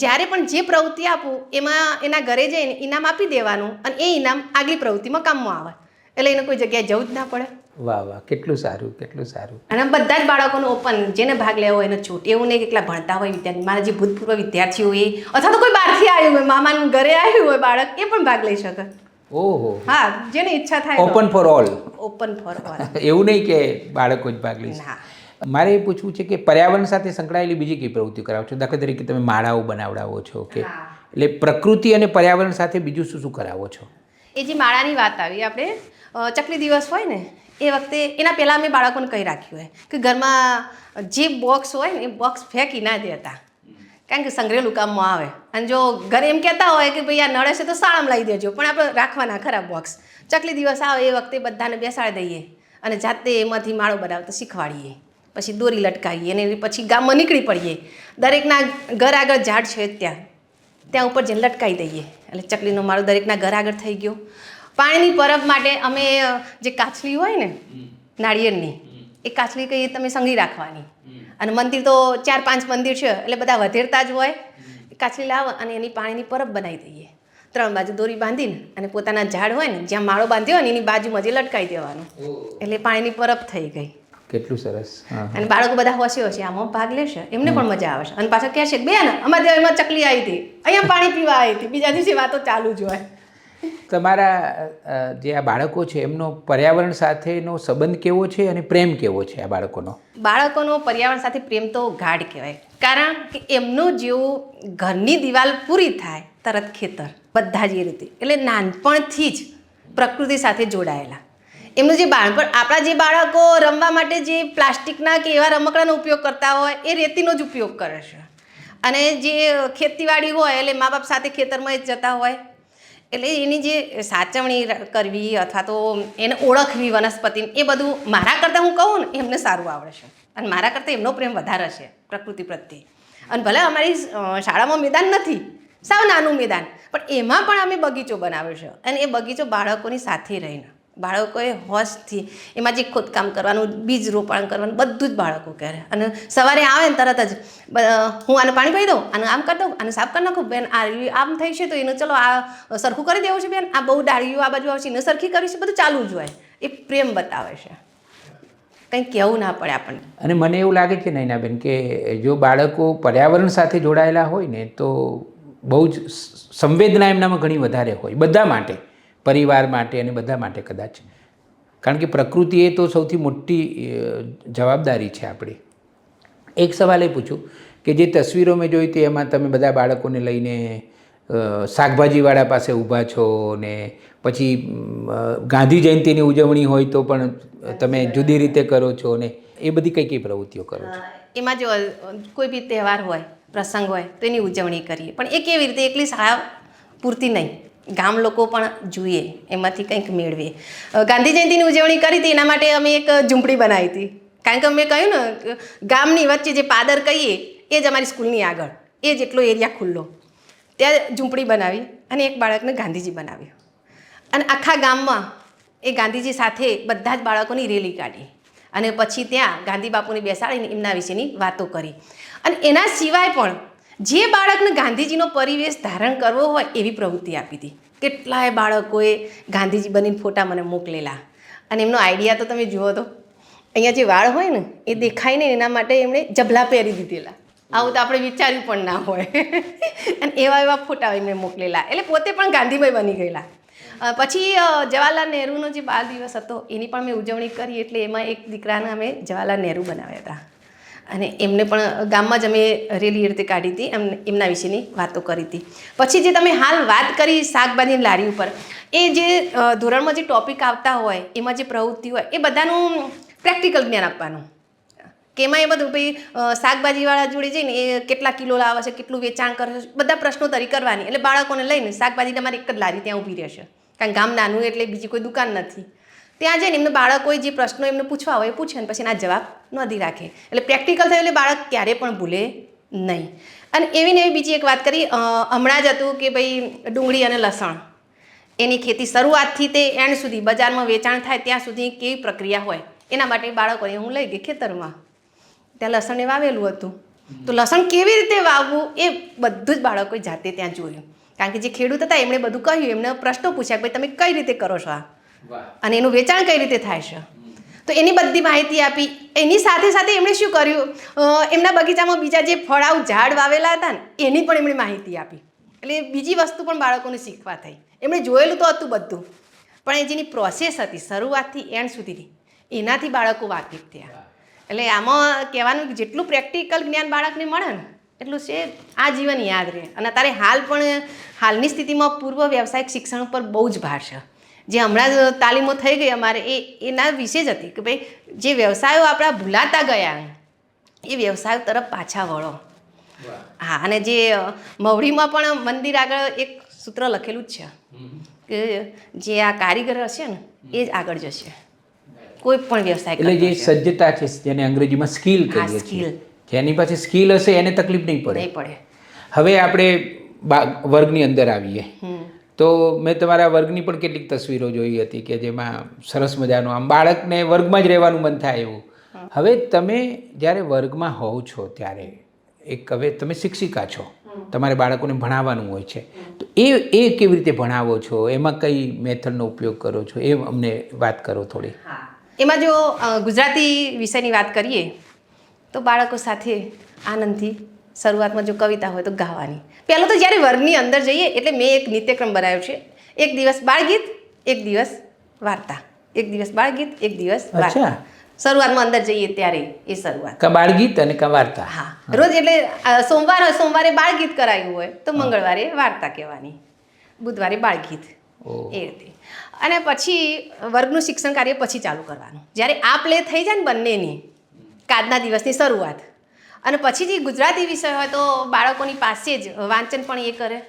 જ્યારે પણ જે પ્રવૃત્તિ આપું એમાં એના ઘરે જઈને ઇનામ આપી દેવાનું. અને એ ઇનામ આગલી પ્રવૃત્તિમાં કામમાં આવે. એટલે એને કોઈ જગ્યાએ જવું જ ના પડે. વાહ વાહ, કેટલું સારું, કેટલું સારું. અને બધા જ બાળકોનો ઓપન, જેને ભાગ લેવો હોય એને છૂટ. એવું નહીં કે એકલા ભણતા હોય વિદ્યાર્થી, મારા જે ભૂતપૂર્વ વિદ્યાર્થીઓ એ અથવા તો કોઈ બહારથી આવ્યું હોય, મામાના ઘરે આવ્યું હોય બાળક, એ પણ ભાગ લઈ શકે. ઓહો, હા, જેને ઈચ્છા થાય. Open for all. Open for all. એવું નહીં કે બાળકો જ ભાગ લઈ શકે. મારે એ પૂછવું છે કે પર્યાવરણ સાથે સંકળાયેલી બીજી કઈ પ્રવૃત્તિ કરાવો છો? દાખલા તરીકે તમે માળાઓ બનાવડાવો છો કે એટલે પ્રકૃતિ અને પર્યાવરણ સાથે બીજું શું શું કરાવો છો? એ જે માળાની વાત આવી, આપણે ચકલી દિવસ હોય ને એ વખતે એના પહેલાં અમે બાળકોને કહી રાખ્યું હોય કે ઘરમાં જે બોક્સ હોય ને એ બોક્સ ફેંકી ના દેતા, કારણ કે સંગ્રહેલું કામમાં આવે. અને જો ઘરે એમ કહેતા હોય કે ભાઈ આ નળે છે તો શાળામાં લાવી દેજો, પણ આપણે રાખવાના ખરા બોક્સ. ચકલી દિવસ આવે એ વખતે બધાને બેસાડી દઈએ અને જાતે એમાંથી માળો બનાવતા શીખવાડીએ. પછી દોરી લટકાવીએ અને પછી ગામમાં નીકળી પડીએ. દરેકના ઘર આગળ ઝાડ છે ત્યાં ઉપર જઈને લટકાવી દઈએ. એટલે ચકલીનો માળો દરેકના ઘર આગળ થઈ ગયો. પાણીની પરબ માટે અમે જે કાચલી હોય ને નાળિયેરની, એ કાચલી કહીએ તમે સંઘરી રાખવાની. અને મંદિર તો 4-5 મંદિર છે એટલે બધા વધેરતા જ હોય. કાચલી લાવો અને એની પાણીની પરબ બનાવી દઈએ. 3 બાજુ દોરી બાંધીને અને પોતાના ઝાડ હોય ને જ્યાં માળો બાંધ્યો હોય ને એની બાજુમાં જે લટકાવી દેવાનું. એટલે પાણીની પરબ થઈ ગઈ. કેટલું સરસ. અને બાળકો બધા હોશે આમાં ભાગ લેશે, એમને પણ મજા આવશે. અને પાછા કહેશે બેન અમારે એમાં ચકલી આવી હતી, અહીંયા પાણી પીવા આવી હતી, બીજા દિવસે વાતો ચાલુ જ હોય. તમારા જે આ બાળકો છે એમનો પર્યાવરણ સાથેનો સંબંધ કેવો છે અને પ્રેમ કેવો છે આ બાળકોનો? બાળકોનો પર્યાવરણ સાથે પ્રેમ તો ગાઢ કહેવાય. કારણ કે એમનું જેવું ઘરની દિવાલ પૂરી થાય તરત ખેતર, બધા જ એ રીતે. એટલે નાનપણથી જ પ્રકૃતિ સાથે જોડાયેલા. એમનું જે બાળપણ, આપણા જે બાળકો રમવા માટે જે પ્લાસ્ટિકના કે એવા રમકડાનો ઉપયોગ કરતા હોય એ રેતીનો જ ઉપયોગ કરે છે. અને જે ખેતીવાડી હોય એટલે મા બાપ સાથે ખેતરમાં જ જતા હોય. એટલે એની જે સાચવણી કરવી અથવા તો એને ઓળખવી વનસ્પતિને, એ બધું મારા કરતાં હું કહું ને એમને સારું આવડે છે. અને મારા કરતાં એમનો પ્રેમ વધારે છે પ્રકૃતિ પ્રત્યે. અને ભલે અમારી શાળામાં મેદાન નથી, સાવ નાનું મેદાન, પણ એમાં પણ અમે બગીચો બનાવ્યો છે. અને એ બગીચો બાળકોની સાથે રહીને બાળકોએ હોશથી એમાં જે ખોદકામ કરવાનું, બીજ રોપણ કરવાનું બધું જ બાળકો કરે. અને સવારે આવે ને તરત જ હું આને પાણી પી દઉં, અને આમ કરી દઉં, અને સાફ કરી નાખું, બેન આ આમ થઈ છે તો એનું ચલો આ સરખું કરી દેવું છે, બેન આ બહુ ડાળીઓ આ બાજુ આવશે એને સરખી કરીશ, બધું ચાલુ જ હોય. એ પ્રેમ બતાવે છે, કંઈ કહેવું ના પડે આપણને. અને મને એવું લાગે છે નૈનાબેન કે જો બાળકો પર્યાવરણ સાથે જોડાયેલા હોય ને તો બહુ જ સંવેદના એમનામાં ઘણી વધારે હોય, બધા માટે, પરિવાર માટે અને બધા માટે કદાચ. કારણ કે પ્રકૃતિ એ તો સૌથી મોટી જવાબદારી છે આપણી. એક સવાલ એ પૂછું કે જે તસવીરો મેં જોઈ હતી એમાં તમે બધા બાળકોને લઈને શાકભાજીવાળા પાસે ઊભા છો ને પછી ગાંધી જયંતિની ઉજવણી હોય તો પણ તમે જુદી રીતે કરો છો ને એ બધી કઈ કઈ પ્રવૃત્તિઓ કરો છો? એમાં જો કોઈ બી તહેવાર હોય, પ્રસંગ હોય તો એની ઉજવણી કરીએ, પણ એ કેવી રીતે એકલી શાળા પૂરતી નહીં, ગામ લોકો પણ જોઈએ, એમાંથી કંઈક મેળવીએ. ગાંધી જયંતિની ઉજવણી કરી હતી, એના માટે અમે એક ઝૂંપડી બનાવી હતી. કારણ કે મેં કહ્યું ને, ગામની વચ્ચે જે પાદર કહીએ એ જ અમારી સ્કૂલની આગળ, એ જ એટલો એરિયા ખુલ્લો, ત્યાં ઝૂંપડી બનાવી અને એક બાળકને ગાંધીજી બનાવ્યો. અને આખા ગામમાં એ ગાંધીજી સાથે બધા જ બાળકોની રેલી કાઢી અને પછી ત્યાં ગાંધી બાપુને બેસાડીને એમના વિશેની વાતો કરી. અને એના સિવાય પણ જે બાળકને ગાંધીજીનો પરિવેશ ધારણ કરવો હોય એવી પ્રવૃત્તિ આપી હતી. કેટલાય બાળકોએ ગાંધીજી બનીને ફોટા મને મોકલેલા. અને એમનો આઈડિયા તો તમે જુઓ તો, અહીંયા જે વાળ હોય ને એ દેખાય ને એના માટે એમણે જબલા પહેરી દીધેલા. આવું તો આપણે વિચાર્યું પણ ના હોય. અને એવા એવા ફોટા એમણે મોકલેલા, એટલે પોતે પણ ગાંધીમય બની ગયેલા. પછી જવાહરલાલ નહેરુનો જે બાળ દિવસ હતો એની પણ મેં ઉજવણી કરી, એટલે એમાં એક દીકરાને અમે જવાહરલાલ નહેરુ બનાવ્યા હતા. અને એમને પણ ગામમાં જ અમે રેલી રીતે કાઢી હતી, એમના વિશેની વાતો કરી હતી. પછી જે તમે હાલ વાત કરી શાકભાજીની લારી ઉપર, એ જે ધોરણમાં જે ટોપિક આવતા હોય એમાં જે પ્રવૃત્તિ હોય એ બધાનું પ્રેક્ટિકલ જ્ઞાન આપવાનું. કે એમાં એ બધું ભાઈ શાકભાજીવાળા જોડે જઈને એ કેટલા કિલો લાવે છે, કેટલું વેચાણ કરે છે, બધા પ્રશ્નોત્તરી કરવાની. એટલે બાળકોને લઈને શાકભાજી તમારી એક જ લારી ત્યાં ઊભી રહેશે, કારણ કે ગામ નાનું એટલે બીજી કોઈ દુકાન નથી. ત્યાં જઈને એમને બાળકોએ જે પ્રશ્નો એમને પૂછવા હોય એ પૂછે ને પછી એના જવાબ નોંધી રાખે. એટલે પ્રેક્ટિકલ થયું એટલે બાળક ક્યારેય પણ ભૂલે નહીં. અને એવી ને એવી બીજી એક વાત કરી, હમણાં જ હતું કે ભાઈ ડુંગળી અને લસણ એની ખેતી શરૂઆતથી તે એન્ડ સુધી બજારમાં વેચાણ થાય ત્યાં સુધી કેવી પ્રક્રિયા હોય એના માટે બાળકોને હું લઈ ગઈ ખેતરમાં. ત્યાં લસણે વાવેલું હતું, તો લસણ કેવી રીતે વાવવું એ બધું જ બાળકોએ જાતે ત્યાં જોયું. કારણ કે જે ખેડૂત હતા એમણે બધું કહ્યું, એમને પ્રશ્નો પૂછ્યા કે ભાઈ તમે કઈ રીતે કરો છો આ, અને એનું વેચાણ કઈ રીતે થાય છે, તો એની બધી માહિતી આપી. એની સાથે સાથે એમણે શું કર્યું, એમના બગીચામાં બીજા જે ફળાઉ ઝાડ વાવેલા હતા ને એની પણ એમણે માહિતી આપી. એટલે બીજી વસ્તુ પણ બાળકોને શીખવા થઈ. એમણે જોયેલું તો હતું બધું, પણ એ જેની પ્રોસેસ હતી શરૂઆતથી એન્ડ સુધીની, એનાથી બાળકો વાકેફ થયા. એટલે આમાં કહેવાનું કે જેટલું પ્રેક્ટિકલ જ્ઞાન બાળકને મળે ને એટલું છે આ જીવન યાદ રહે. અને અત્યારે હાલ પણ હાલની સ્થિતિમાં પૂર્વ વ્યવસાયિક શિક્ષણ પર બહુ જ ભાર છે. જે હમણાં જ તાલીમો થઈ ગઈ અમારે એના વિશે જ હતી કે ભાઈ જે વ્યવસાયો આપણા ભૂલાતા ગયા એ વ્યવસાયો તરફ પાછા વળો. હા, અને જે મવડીમાં પણ મંદિર આગળ એક સૂત્ર લખેલું જ છે કે જે આ કારીગર હશે ને એ જ આગળ જશે કોઈ પણ વ્યવસાય. એટલે જે સજ્જતા છે જેને અંગ્રેજીમાં સ્કિલ કહીએ છીએ, જેની પાસે સ્કિલ હશે એને તકલીફ નહીં પડે. હવે આપણે વર્ગની અંદર આવીએ તો મેં તમારા વર્ગની પણ કેટલીક તસવીરો જોઈ હતી કે જેમાં સરસ મજાનું આમ બાળકને વર્ગમાં જ રહેવાનું મન થાય એવું. હવે તમે જ્યારે વર્ગમાં હોવ છો ત્યારે હવે તમે શિક્ષિકા છો, તમારે બાળકોને ભણાવવાનું હોય છે, તો એ કેવી રીતે ભણાવો છો, એમાં કઈ મેથડનો ઉપયોગ કરો છો, એ અમને વાત કરો થોડી. એમાં જો ગુજરાતી વિષયની વાત કરીએ તો બાળકો સાથે આનંદથી શરૂઆતમાં જો કવિતા હોય તો ગાવાની. પહેલાં તો જ્યારે વર્ગની અંદર જઈએ એટલે મેં એક નિત્યક્રમ બનાવ્યો છે, એક દિવસ બાળગીત, એક દિવસ વાર્તા, એક દિવસ બાળગીત, એક દિવસ વાર્તા. શરૂઆતમાં અંદર જઈએ ત્યારે એ શરૂઆત કા બાળગીત અને કા વાર્તા. હા, રોજ એટલે સોમવારે બાળગીત કરાયું હોય તો મંગળવારે વાર્તા કહેવાની, બુધવારે બાળગીત, એ રીતે. અને પછી વર્ગનું શિક્ષણ કાર્ય પછી ચાલુ કરવાનું જ્યારે આ પ્લે થઈ જાય ને બંનેની આજના દિવસની શરૂઆત. અને પછી જે ગુજરાતી વિષય હોય તો બાળકોની પાસે જ વાંચન પણ એ કરે,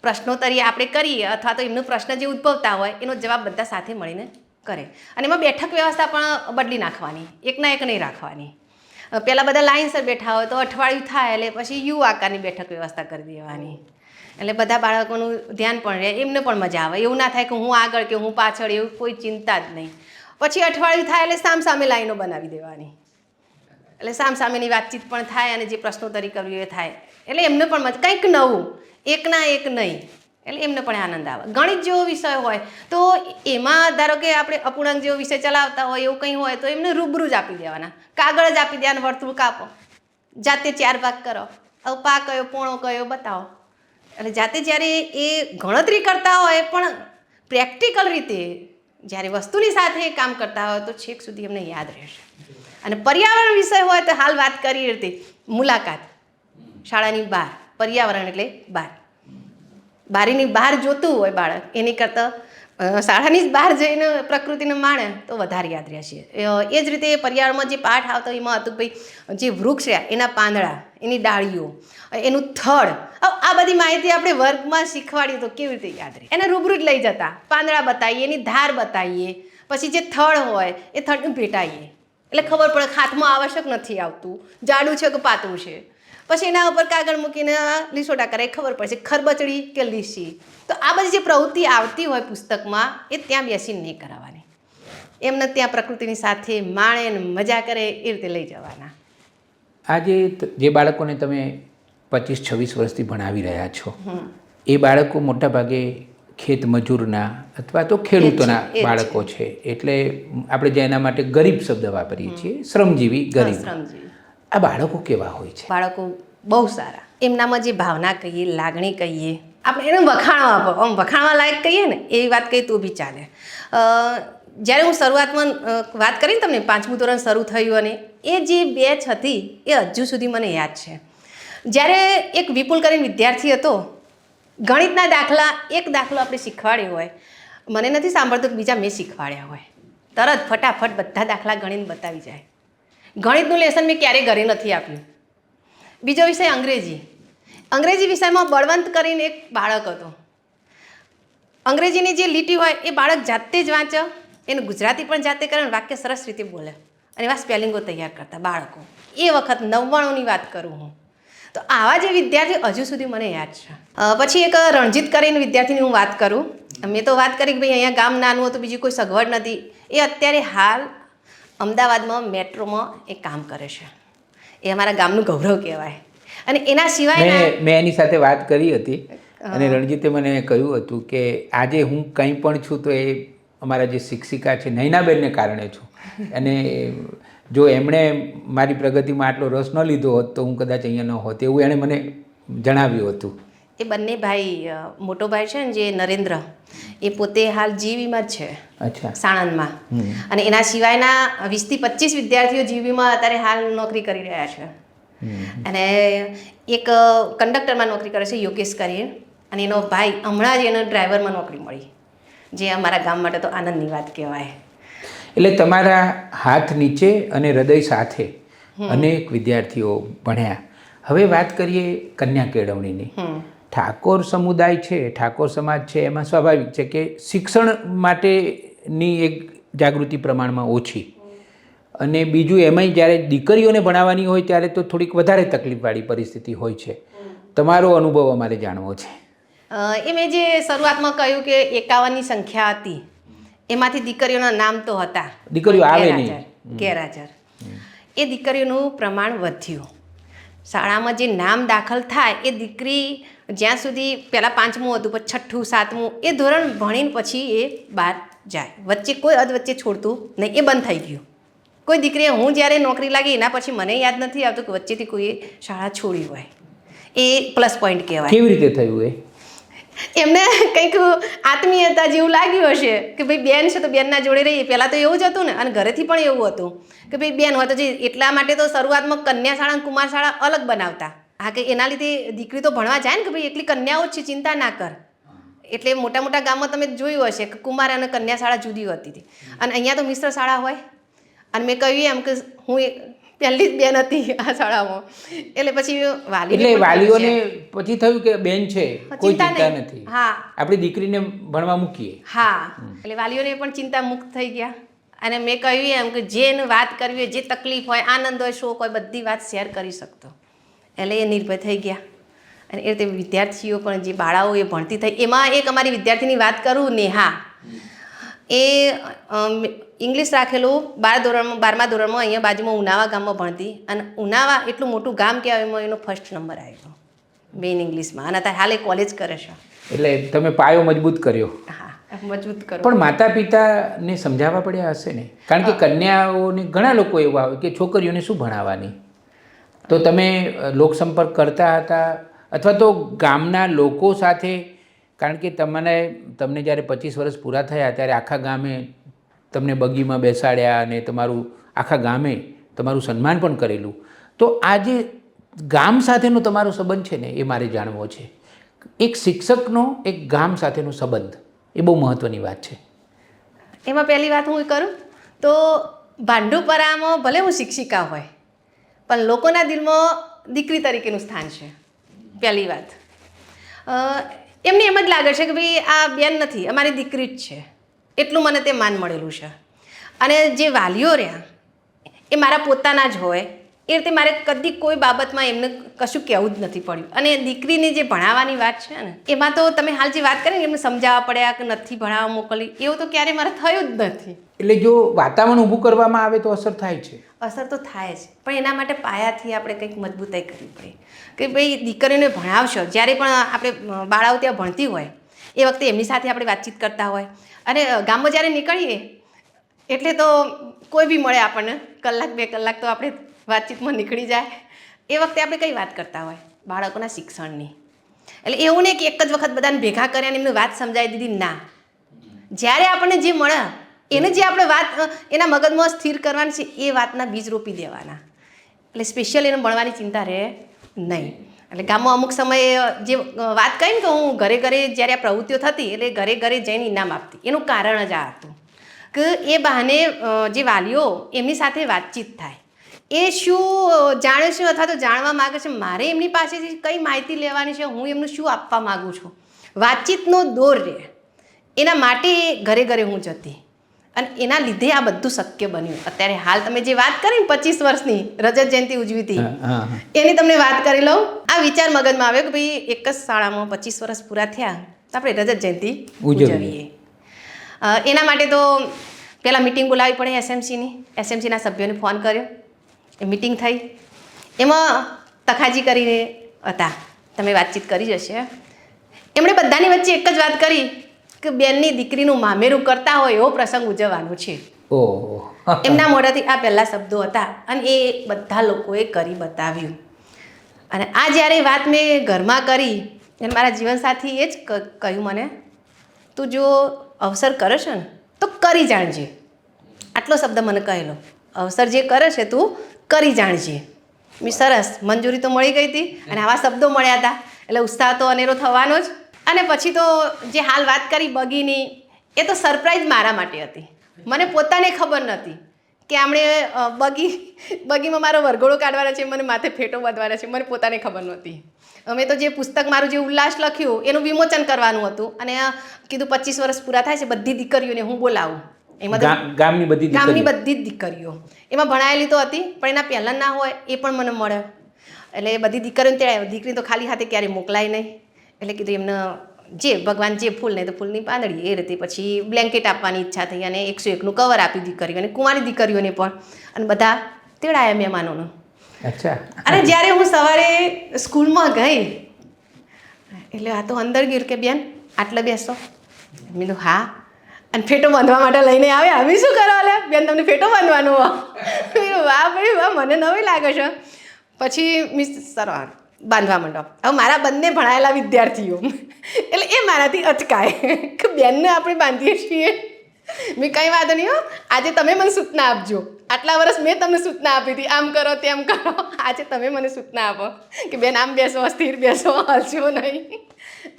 પ્રશ્નોત્તરી આપણે કરીએ અથવા તો એમનો પ્રશ્ન જે ઉદ્ભવતા હોય એનો જવાબ બધા સાથે મળીને કરે. અને એમાં બેઠક વ્યવસ્થા પણ બદલી નાખવાની, એકના એક નહીં રાખવાની. પહેલાં બધા લાઇનસર બેઠા હોય તો અઠવાડિયું થાય એટલે પછી યુ આકારની બેઠક વ્યવસ્થા કરી દેવાની. એટલે બધા બાળકોનું ધ્યાન પણ રહે, એમને પણ મજા આવે. એવું ના થાય કે હું આગળ કે હું પાછળ, એવું કોઈ ચિંતા જ નહીં. પછી અઠવાડિયું થાય એટલે સામસામે લાઈનો બનાવી દેવાની, એટલે સામસામેની વાતચીત પણ થાય અને જે પ્રશ્નોત્તરી કરવી એ થાય. એટલે એમને પણ કંઈક નવું, એકના એક નહીં, એટલે એમને પણ આનંદ આવે. ગણિત જેવો વિષય હોય તો એમાં ધારો કે આપણે અપૂર્ણાંક જેવો વિષય ચલાવતા હોય એવું કંઈ હોય તો એમને રૂબરૂ જ આપી દેવાના, કાગળ જ આપી દેવાના, વર્તુળ કાપો, જાતે 4 ભાગ કરો, હવે પા કયો પોણો કયો બતાવો. એટલે જાતે જ્યારે એ ગણતરી કરતા હોય પણ પ્રેક્ટિકલ રીતે જ્યારે વસ્તુની સાથે કામ કરતા હોય તો છેક સુધી એમને યાદ રહેશે. અને પર્યાવરણ વિષય હોય તો હાલ વાત કરી રીતે મુલાકાત શાળાની બહાર, પર્યાવરણ એટલે બહાર, બારીની બહાર જોતું હોય બાળક એની કરતાં શાળાની જ બહાર જઈને પ્રકૃતિને માણે તો વધારે યાદ રહેશે. એ જ રીતે પર્યાવરણમાં જે પાઠ આવતો એમાં હતું કે ભાઈ જે વૃક્ષ રહ્યા એના પાંદડા, એની ડાળીઓ, એનું થડ, આ બધી માહિતી આપણે વર્ગમાં શીખવાડીએ તો કેવી રીતે યાદ રહે. એને રૂબરૂ જ લઈ જતા, પાંદડા બતાવીએ, એની ધાર બતાવીએ, પછી જે થડ હોય એ થડને ભેટાઈએ એટલે ખબર પડે હાથમાં આવશ્યક નથી આવતું, જાડું છે કે પાતળું છે. પછી એના ઉપર કાગળ મૂકીને લીસોટા કરે ખબર પડશે ખરબચડી કે લીસી. તો આ બધી જે પ્રવૃત્તિ આવતી હોય પુસ્તકમાં એ ત્યાં બેસીને નહીં કરાવવાની, એમને ત્યાં પ્રકૃતિની સાથે માણે ને મજા કરે એ રીતે લઈ જવાના. આજે જે બાળકોને તમે 25-26 વર્ષથી ભણાવી રહ્યા છો એ બાળકો મોટાભાગે ખેત મજૂરના અથવા તો ખેડૂતોના બાળકો છે. એટલે આપણે જે એના માટે ગરીબ શબ્દ વાપરીએ છીએ, શ્રમજીવી ગરીબ. શ્રમજીવી આ બાળકો કેવા હોય છે? બાળકો બહુ સારા. એમનામાં જે ભાવના કહીએ, લાગણી કહીએ, આપણે એને વખાણવા લાયક કહીએ ને એવી વાત કહીએ તો બી ચાલે. જ્યારે હું શરૂઆતમાં વાત કરીને તમને 5મું ધોરણ શરૂ થયું અને એ જે બેચ હતી એ હજુ સુધી મને યાદ છે. જ્યારે એક વિપુલ કરીને વિદ્યાર્થી હતો, ગણિતના દાખલા એક દાખલો આપણે શીખવાડ્યો હોય, મને નથી સાંભળતું કે બીજા મેં શીખવાડ્યા હોય, તરત ફટાફટ બધા દાખલા ગણીને બતાવી જાય. ગણિતનું લેસન મેં ક્યારેય ઘરે નથી આપ્યું. બીજો વિષય અંગ્રેજી વિષયમાં બળવંત કરીને એક બાળક હતો. અંગ્રેજીની જે લીટી હોય એ બાળક જાતે જ વાંચે, એને ગુજરાતી પણ જાતે કરે, વાક્ય સરસ રીતે બોલે અને એવા સ્પેલિંગો તૈયાર કરતા બાળકો. એ વખત 99ની વાત કરું હું. તો આવા જે વિદ્યાર્થીઓ હજુ સુધી મને યાદ છે. પછી એક રણજીત કરીને વિદ્યાર્થીની હું વાત કરું. મેં તો વાત કરી કે ભાઈ અહીંયા ગામ નાનું હતું, બીજી કોઈ સગવડ નથી. એ અત્યારે હાલ અમદાવાદમાં મેટ્રોમાં એ કામ કરે છે. એ અમારા ગામનું ગૌરવ કહેવાય. અને એના સિવાય મેં એની સાથે વાત કરી હતી અને રણજીતે મને કહ્યું હતું કે આજે હું કંઈ પણ છું તો એ અમારા જે શિક્ષિકા છે નૈનાબેનને કારણે છું. અને જો એમણે મારી પ્રગતિમાં આટલો રસ ન લીધો હોત તો હું કદાચ અહીંયા ન હોત, એવું એણે મને જણાવ્યું હતું. એ બંને ભાઈ, મોટો ભાઈ છે ને જે નરેન્દ્ર, એ પોતે હાલ જીવીમાં જ છે. અચ્છા. સાણંદમાં. અને એના સિવાયના 20થી 25 વિદ્યાર્થીઓ જીવીમાં અત્યારે હાલ નોકરી કરી રહ્યા છે. અને એક કંડક્ટરમાં નોકરી કરે છે, યોગેશ કરીને. અને એનો ભાઈ હમણાં જ એને ડ્રાઈવરમાં નોકરી મળી, જે અમારા ગામ માટે તો આનંદની વાત કહેવાય. એટલે તમારા હાથ નીચે અને હૃદય સાથે અનેક વિદ્યાર્થીઓ ભણ્યા. હવે વાત કરીએ કન્યા કેળવણીની. ઠાકોર સમુદાય છે, ઠાકોર સમાજ છે, એમાં સ્વાભાવિક છે કે શિક્ષણ માટેની એક જાગૃતિ પ્રમાણમાં ઓછી, અને બીજું એમાંય જ્યારે દીકરીઓને ભણાવવાની હોય ત્યારે તો થોડીક વધારે તકલીફવાળી પરિસ્થિતિ હોય છે. તમારો અનુભવ અમારે જાણવો છે. એ મેં જે શરૂઆતમાં કહ્યું કે 51ની સંખ્યા હતી, એમાંથી દીકરીઓના નામ તો હતા, દીકરીઓ આવે નહીં, ગેરહાજર. એ દીકરીઓનું પ્રમાણ વધ્યું. શાળામાં જે નામ દાખલ થાય એ દીકરી જ્યાં સુધી પહેલાં 5મું હતું, પછી 6ઠું 7મું એ ધોરણ ભણીને પછી એ બહાર જાય. વચ્ચે કોઈ અધવચ્ચે છોડતું નહીં, એ બંધ થઈ ગયું. કોઈ દીકરીએ, હું જ્યારે નોકરી લાગી એના પછી મને યાદ નથી આવતું કે વચ્ચેથી કોઈ શાળા છોડી હોય. એ પ્લસ પોઈન્ટ કહેવાય. કેવી રીતે થયું એ? એમને કંઈક આત્મીયતા જેવું લાગ્યું હશે કે ભાઈ બેન છે તો બેનના જોડે રહીએ. પહેલાં તો એવું જ હતું ને, અને ઘરેથી પણ એવું હતું કે ભાઈ બેન હોય તો જે, એટલા માટે તો શરૂઆતમાં કન્યા શાળા અને કુમાર શાળા અલગ બનાવતા. હા, કે એના લીધે દીકરી તો ભણવા જાય ને કે ભાઈ એટલી કન્યાઓ જ છે, ચિંતા ના કર. એટલે મોટા મોટા ગામમાં તમે જોયું હશે કે કુમાર અને કન્યા શાળા જુદી હોતી હતી, અને અહીંયા તો મિશ્ર શાળા હોય. અને મેં કહ્યું એમ કે હું પહેલી જ બેન હતી આ શાળામાં, એટલે પછી વાલીઓને પછી થયું કે બેન છે, કોઈ ચિંતા નથી, હા, આપણી દીકરીને ભણવા મૂકીએ. હા, એટલે વાલીઓને પણ ચિંતા મુક્ત થઈ ગયા. અને મેં કહ્યું એમ કે જેને વાત કરવી હોય, જે તકલીફ હોય, આનંદ હોય, શોખ હોય, બધી વાત શેર કરી શકતો. એટલે એ નિર્ભય થઈ ગયા. અને એ રીતે વિદ્યાર્થીઓ પણ, જે બાળાઓ એ ભણતી થઈ, એમાં એક અમારી વિદ્યાર્થીની વાત કરું, નેહા. એ ઇંગ્લિશ રાખેલું 12મા ધોરણમાં અહીંયા બાજુમાં ઉનાવા ગામમાં ભણતી. અને ઉનાવા એટલું મોટું ગામ કહેવાય, એમાં એનો ફર્સ્ટ નંબર આવ્યો મેઇન ઇંગ્લિશમાં. અને અત્યારે હાલ એ કોલેજ કરે છે. એટલે તમે પાયો મજબૂત કર્યો. હા, મજબૂત કરો. પણ માતા પિતાને સમજાવવા પડ્યા હશે ને, કારણ કે કન્યાઓને ઘણા લોકો એવા આવે કે છોકરીઓને શું ભણાવવાની. તો તમે લોકસંપર્ક કરતા હતા અથવા તો ગામના લોકો સાથે, કારણ કે તમને જ્યારે 25 વર્ષ પૂરા થયા ત્યારે આખા ગામે તમને બગીમાં બેસાડ્યા અને તમારું આખા ગામે તમારું સન્માન પણ કરેલું. તો આ જે ગામ સાથેનો તમારો સંબંધ છે ને એ મારે જાણવો છે. એક શિક્ષકનો એક ગામ સાથેનો સંબંધ એ બહુ મહત્ત્વની વાત છે. એમાં પહેલી વાત હું કરું તો ભાંડુપરામાં ભલે હું શિક્ષિકા હોય પણ લોકોના દિલમાં દીકરી તરીકેનું સ્થાન છે. પહેલી વાત એમને એમ જ લાગે છે કે ભાઈ આ બેન નથી, અમારી દીકરી જ છે, એટલું મને તે માન મળેલું છે. અને જે વાલીઓ રહ્યા એ મારા પોતાના જ હોય એ રીતે મારે કદી કોઈ બાબતમાં એમને કશું કહેવું જ નથી પડ્યું. અને દીકરીની જે ભણાવવાની વાત છે ને એમાં તો તમે હાલ જે વાત કરી ને એમને સમજાવવા પડ્યા કે નથી ભણાવવા મોકલી, એવું તો ક્યારેય મારે થયું જ નથી. એટલે જો વાતાવરણ ઊભું કરવામાં આવે તો અસર થાય છે. અસર તો થાય જ, પણ એના માટે પાયાથી આપણે કંઈક મજબૂતાઈ કરવી પડે કે ભાઈ દીકરીઓને ભણાવશો. જ્યારે પણ આપણે બાળાઓ ત્યાં ભણતી હોય એ વખતે એમની સાથે આપણે વાતચીત કરતા હોય અને ગામમાં જ્યારે નીકળીએ એટલે તો કોઈ બી મળે આપણને કલાક 2 કલાક તો આપણે વાતચીતમાં નીકળી જાય. એ વખતે આપણે કઈ વાત કરતા હોય બાળકોના શિક્ષણની. એટલે એવું નહીં કે એક જ વખત બધાને ભેગા કર્યા અને એમને વાત સમજાવી દીધી, ના. જ્યારે આપણને જે મળે એને જે આપણે વાત એના મગજમાં સ્થિર કરવાની છે એ વાતના બીજ રોપી દેવાના. એટલે સ્પેશિયલ એને મળવાની ચિંતા રહે નહીં. એટલે ગામમાં અમુક સમયે જે વાત કહી ને કે હું ઘરે ઘરે જ્યારે આ પ્રવૃત્તિઓ થતી એટલે ઘરે ઘરે જઈને ઇનામ આપતી, એનું કારણ જ આ હતું કે એ બહાને જે વાલીઓ એમની સાથે વાતચીત થાય, એ શું જાણે છે અથવા તો જાણવા માગે છે, મારે એમની પાસેથી કઈ માહિતી લેવાની છે, હું એમનું શું આપવા માગું છું, વાતચીતનો દોર રહે. એના માટે ઘરે ઘરે હું જતી અને એના લીધે આ બધું શક્ય બન્યું. અત્યારે હાલ તમે જે વાત કરી ને 25 વર્ષની રજત જયંતિ ઉજવી હતી એની તમને વાત કરી લઉં. આ વિચાર મગજમાં આવ્યો કે ભાઈ એક જ શાળામાં 25 વર્ષ પૂરા થયા તો આપણે રજત જયંતિ ઉજવીએ. એના માટે તો પહેલાં મિટિંગ બોલાવવી પડે એસએમસીના સભ્યોને ફોન કર્યો, એ મિટિંગ થઈ. એમાં તખાજી કરીને હતા, તમે વાતચીત કરી જશે. એમણે બધાની વચ્ચે એક જ વાત કરી કે બેનની દીકરીનું મામેરું કરતા હોય એવો પ્રસંગ ઉજવવાનો છે. એમના મોઢાથી આ પહેલા શબ્દો હતા અને એ બધા લોકોએ કરી બતાવ્યું. અને આ જ્યારે વાત મેં ઘરમાં કરી અને મારા જીવનસાથી એ જ કહ્યું મને, તું જો અવસર કરે છે ને તો કરી જાણજે. આટલો શબ્દ મને કહેલો, અવસર જે કરે છે તું કરી જાણજે. સરસ, મંજૂરી તો મળી ગઈ હતી અને આવા શબ્દો મળ્યા હતા એટલે ઉત્સાહ તો અનેરો થવાનો જ. અને પછી તો જે હાલ વાત કરી બગીની, એ તો સરપ્રાઈઝ મારા માટે હતી. મને પોતાને ખબર નહોતી કે આમણે બગીમાં મારો વરઘોડો કાઢવાના છે, મને માથે ફેટો બાંધવાના છે, મને પોતાને ખબર નહોતી. અમે તો જે પુસ્તક મારું જે ઉલ્લાસ લખ્યું એનું વિમોચન કરવાનું હતું અને કીધું 25 વર્ષ પૂરા થાય છે, બધી દીકરીઓને હું બોલાવું. એમાં ગામની બધી જ દીકરીઓ એમાં ભણાયેલી તો હતી પણ એના પહેલાં ના હોય એ પણ મને મળે. એટલે એ બધી દીકરીઓને ત્યાં દીકરી તો ખાલી હાથે ક્યારેય મોકલાય નહીં. એટલે કીધું એમને જે ભગવાન જે ફૂલ નહીં તો ફૂલની પાંદડી, એ રીતે પછી બ્લેન્કેટ આપવાની ઈચ્છા થઈ અને 101નું કવર આપી દીકરીઓને, કુંવારી દીકરીઓને પણ. અને બધા તેડાયા મહેમાનોને. અચ્છા. અને જ્યારે હું સવારે સ્કૂલમાં ગઈ એટલે આ તો અંદર ગયું કે બેન આટલે બેસો. મેં કીધું હા. અને ફેટો બાંધવા માટે લઈને આવ્યા. અમે શું કરવા લે બેન, તમને ફેટો બાંધવાનો? વાહ ભાઈ વાહ, મને નવી લાગે છે. પછી મિસ સરવાર બાંધવા માંડો. હવે મારા બંને ભણાયેલા વિદ્યાર્થીઓ એટલે એ મારાથી અચકાય કે બેનને આપણે બાંધીએ છીએ. મેં કંઈ વાંધો નહીં હો, આજે તમે મને સૂચના આપજો. આટલા વર્ષ મેં તમને સૂચના આપી હતી, આમ કરો તેમ કરો. આજે તમે મને સૂચના આપો કે બેન આમ બેસો, સ્થિર બેસો, હલશો નહીં.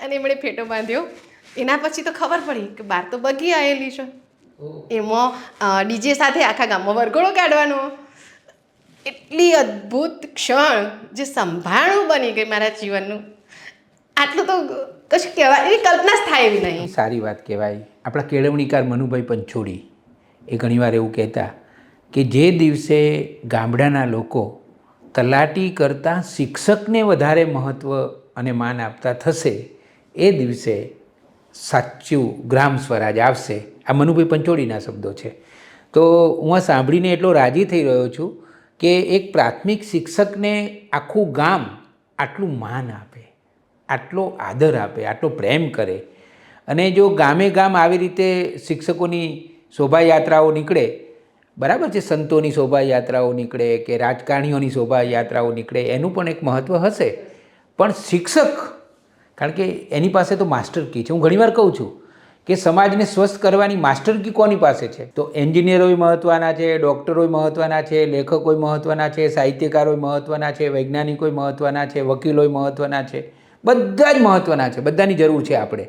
અને એમણે ફેટો બાંધ્યો. એના પછી તો ખબર પડી કે બહાર તો બગી આવેલી છે, એમાં ડીજે સાથે આખા ગામમાં વરઘોડો કાઢવાનો. એટલી અદ્ભુત ક્ષણ જે સંભાળવું બની ગઈ મારા જીવનનું. આટલું તો કશું કહેવાય, એવી કલ્પના જ થાય એવી નહીં. સારી વાત કહેવાય. આપણા કેળવણીકાર મનુભાઈ પંચોળી એ ઘણીવાર એવું કહેતા કે જે દિવસે ગામડાના લોકો તલાટી કરતાં શિક્ષકને વધારે મહત્ત્વ અને માન આપતા થશે એ દિવસે સાચું ગ્રામ સ્વરાજ આવશે. આ મનુભાઈ પંચોળીના શબ્દો છે. તો હું આ સાંભળીને એટલો રાજી થઈ રહ્યો છું કે એક પ્રાથમિક શિક્ષકને આખું ગામ આટલું માન આપે, આટલો આદર આપે, આટલો પ્રેમ કરે. અને જો ગામે ગામ આવી રીતે શિક્ષકોની શોભાયાત્રાઓ નીકળે, બરાબર છે, સંતોની શોભાયાત્રાઓ નીકળે કે રાજકારણીઓની શોભાયાત્રાઓ નીકળે, એનું પણ એક મહત્ત્વ હશે. પણ શિક્ષક, કારણ કે એની પાસે તો માસ્ટર કી છે. હું ઘણીવાર કહું છું કે સમાજને સ્વસ્થ કરવાની માસ્ટર કી કોની પાસે છે? તો એન્જિનિયરોય મહત્ત્વના છે, ડૉક્ટરોય મહત્ત્વના છે, લેખકોય મહત્ત્વના છે, સાહિત્યકારોય મહત્ત્વના છે, વૈજ્ઞાનિકોય મહત્ત્વના છે, વકીલોય મહત્ત્વના છે, બધા જ મહત્ત્વના છે, બધાની જરૂર છે આપણે,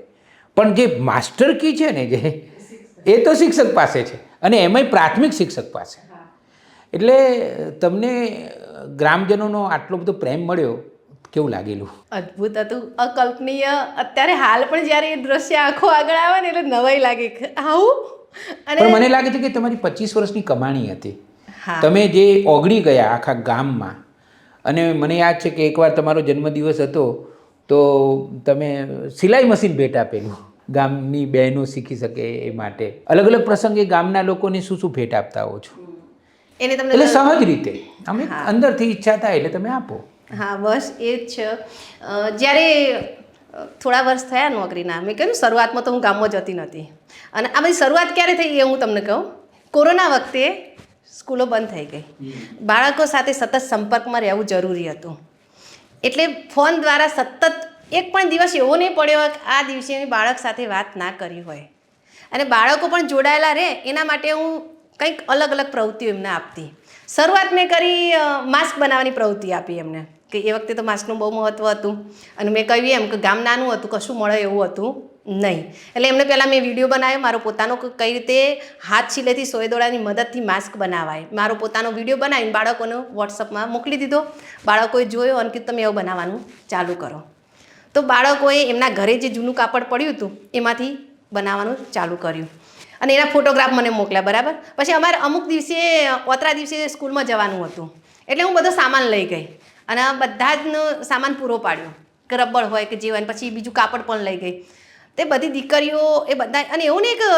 પણ જે માસ્ટર કી છે ને જે એ તો શિક્ષક પાસે છે, અને એમાંય પ્રાથમિક શિક્ષક પાસે. એટલે તમને ગ્રામજનોનો આટલો બધો પ્રેમ મળ્યો, કેવું લાગેલું? અદ્ભુત હતું, અકલ્પનીય. અત્યારે હાલ પણ જ્યારે એ દ્રશ્ય આંખો આગળ આવે ને એટલે નવાઈ લાગે કે આવું. અને પણ મને લાગે છે કે તમારી 25 વર્ષની કમાણી હતી, હા, તમે જે ઓગળી ગયા આખા ગામમાં. અને મને યાદ છે કે એકવાર તમારો જન્મદિવસ હતો તો તમે સિલાઈ મશીન ભેટ આપેલું, ગામની બહેનો શીખી શકે એ માટે. અલગ અલગ પ્રસંગે ગામના લોકોને શું શું ભેટ આપતા હો છો? એને તમને એટલે સહજ રીતે અમે હા. અંદરથી ઈચ્છા થાય એટલે તમે આપો. હા, બસ એ જ છે. જ્યારે થોડા વર્ષ થયા નોકરીના, મેં કહ્યું શરૂઆતમાં તો હું ગામમાં જતી નહોતી. અને આ બધી શરૂઆત ક્યારે થઈ એ હું તમને કહું. કોરોના વખતે સ્કૂલો બંધ થઈ ગઈ, બાળકો સાથે સતત સંપર્કમાં રહેવું જરૂરી હતું. એટલે ફોન દ્વારા સતત એક પણ દિવસ એવો નહીં પડ્યો કે આ દિવસે મેં બાળક સાથે વાત ના કરી હોય. અને બાળકો પણ જોડાયેલા રહે એના માટે હું કંઈક અલગ અલગ પ્રવૃત્તિઓ એમને આપતી. શરૂઆત મેં કરી માસ્ક બનાવવાની પ્રવૃત્તિ આપી એમને, કે એ વખતે તો માસ્કનું બહુ મહત્ત્વ હતું. અને મેં કહ્યું એમ કે ગામ નાનું હતું, કશું મળે એવું હતું નહીં. એટલે એમને પહેલાં મેં વિડીયો બનાવ્યો મારો પોતાનો, કઈ રીતે હાથ છીલેથી સોય દોરાની મદદથી માસ્ક બનાવાય. મારો પોતાનો વિડીયો બનાવીને બાળકોને વોટ્સઅપમાં મોકલી દીધો. બાળકોએ જોયો અને કીધું તમે એવું બનાવવાનું ચાલુ કરો. તો બાળકોએ એમના ઘરે જે જૂનું કાપડ પડ્યું હતું એમાંથી બનાવવાનું ચાલુ કર્યું. અને એના ફોટોગ્રાફ મને મોકલ્યા, બરાબર. પછી અમારે અમુક દિવસે ઓતરા દિવસે સ્કૂલમાં જવાનું હતું, એટલે હું બધો સામાન લઈ ગઈ અને બધા જનો સામાન પૂરો પાડ્યો, કે રબર હોય કે જે હોય. પછી બીજું કાપડ પણ લઈ ગઈ. તે બધી દીકરીઓ એ બધા, અને એવું નહીં કે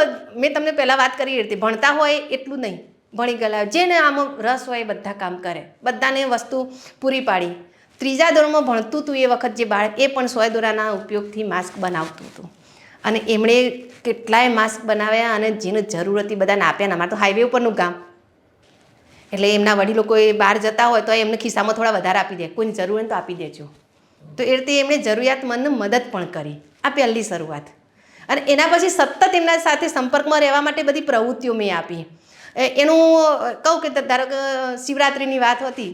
મેં તમને પહેલાં વાત કરી એ રીતે ભણતા હોય એટલું નહીં, ભણી ગયેલા જેને આમાં રસ હોય એ બધા કામ કરે, બધાને વસ્તુ પૂરી પાડી. 3જા ધોરણમાં ભણતું હતું એ વખત જે બાળક, એ પણ સોય દોરાના ઉપયોગથી માસ્ક બનાવતું હતું. અને એમણે કેટલાય માસ્ક બનાવ્યા અને જેને જરૂર હતી બધાને આપ્યા. અમારે તો હાઈવે ઉપરનું ગામ, એટલે એમના વડીલો કોઈ બહાર જતા હોય તો એમને ખિસ્સામાં થોડા વધારે આપી દે, કોઈની જરૂર હોય તો આપી દેજો. તો એ રીતે એમણે જરૂરિયાતમંદને મદદ પણ કરી. આ પહેલી શરૂઆત. અને એના પછી સતત એમના સાથે સંપર્કમાં રહેવા માટે બધી પ્રવૃત્તિઓ મેં આપી. એનું કહું કે ધારો કે શિવરાત્રિની વાત હતી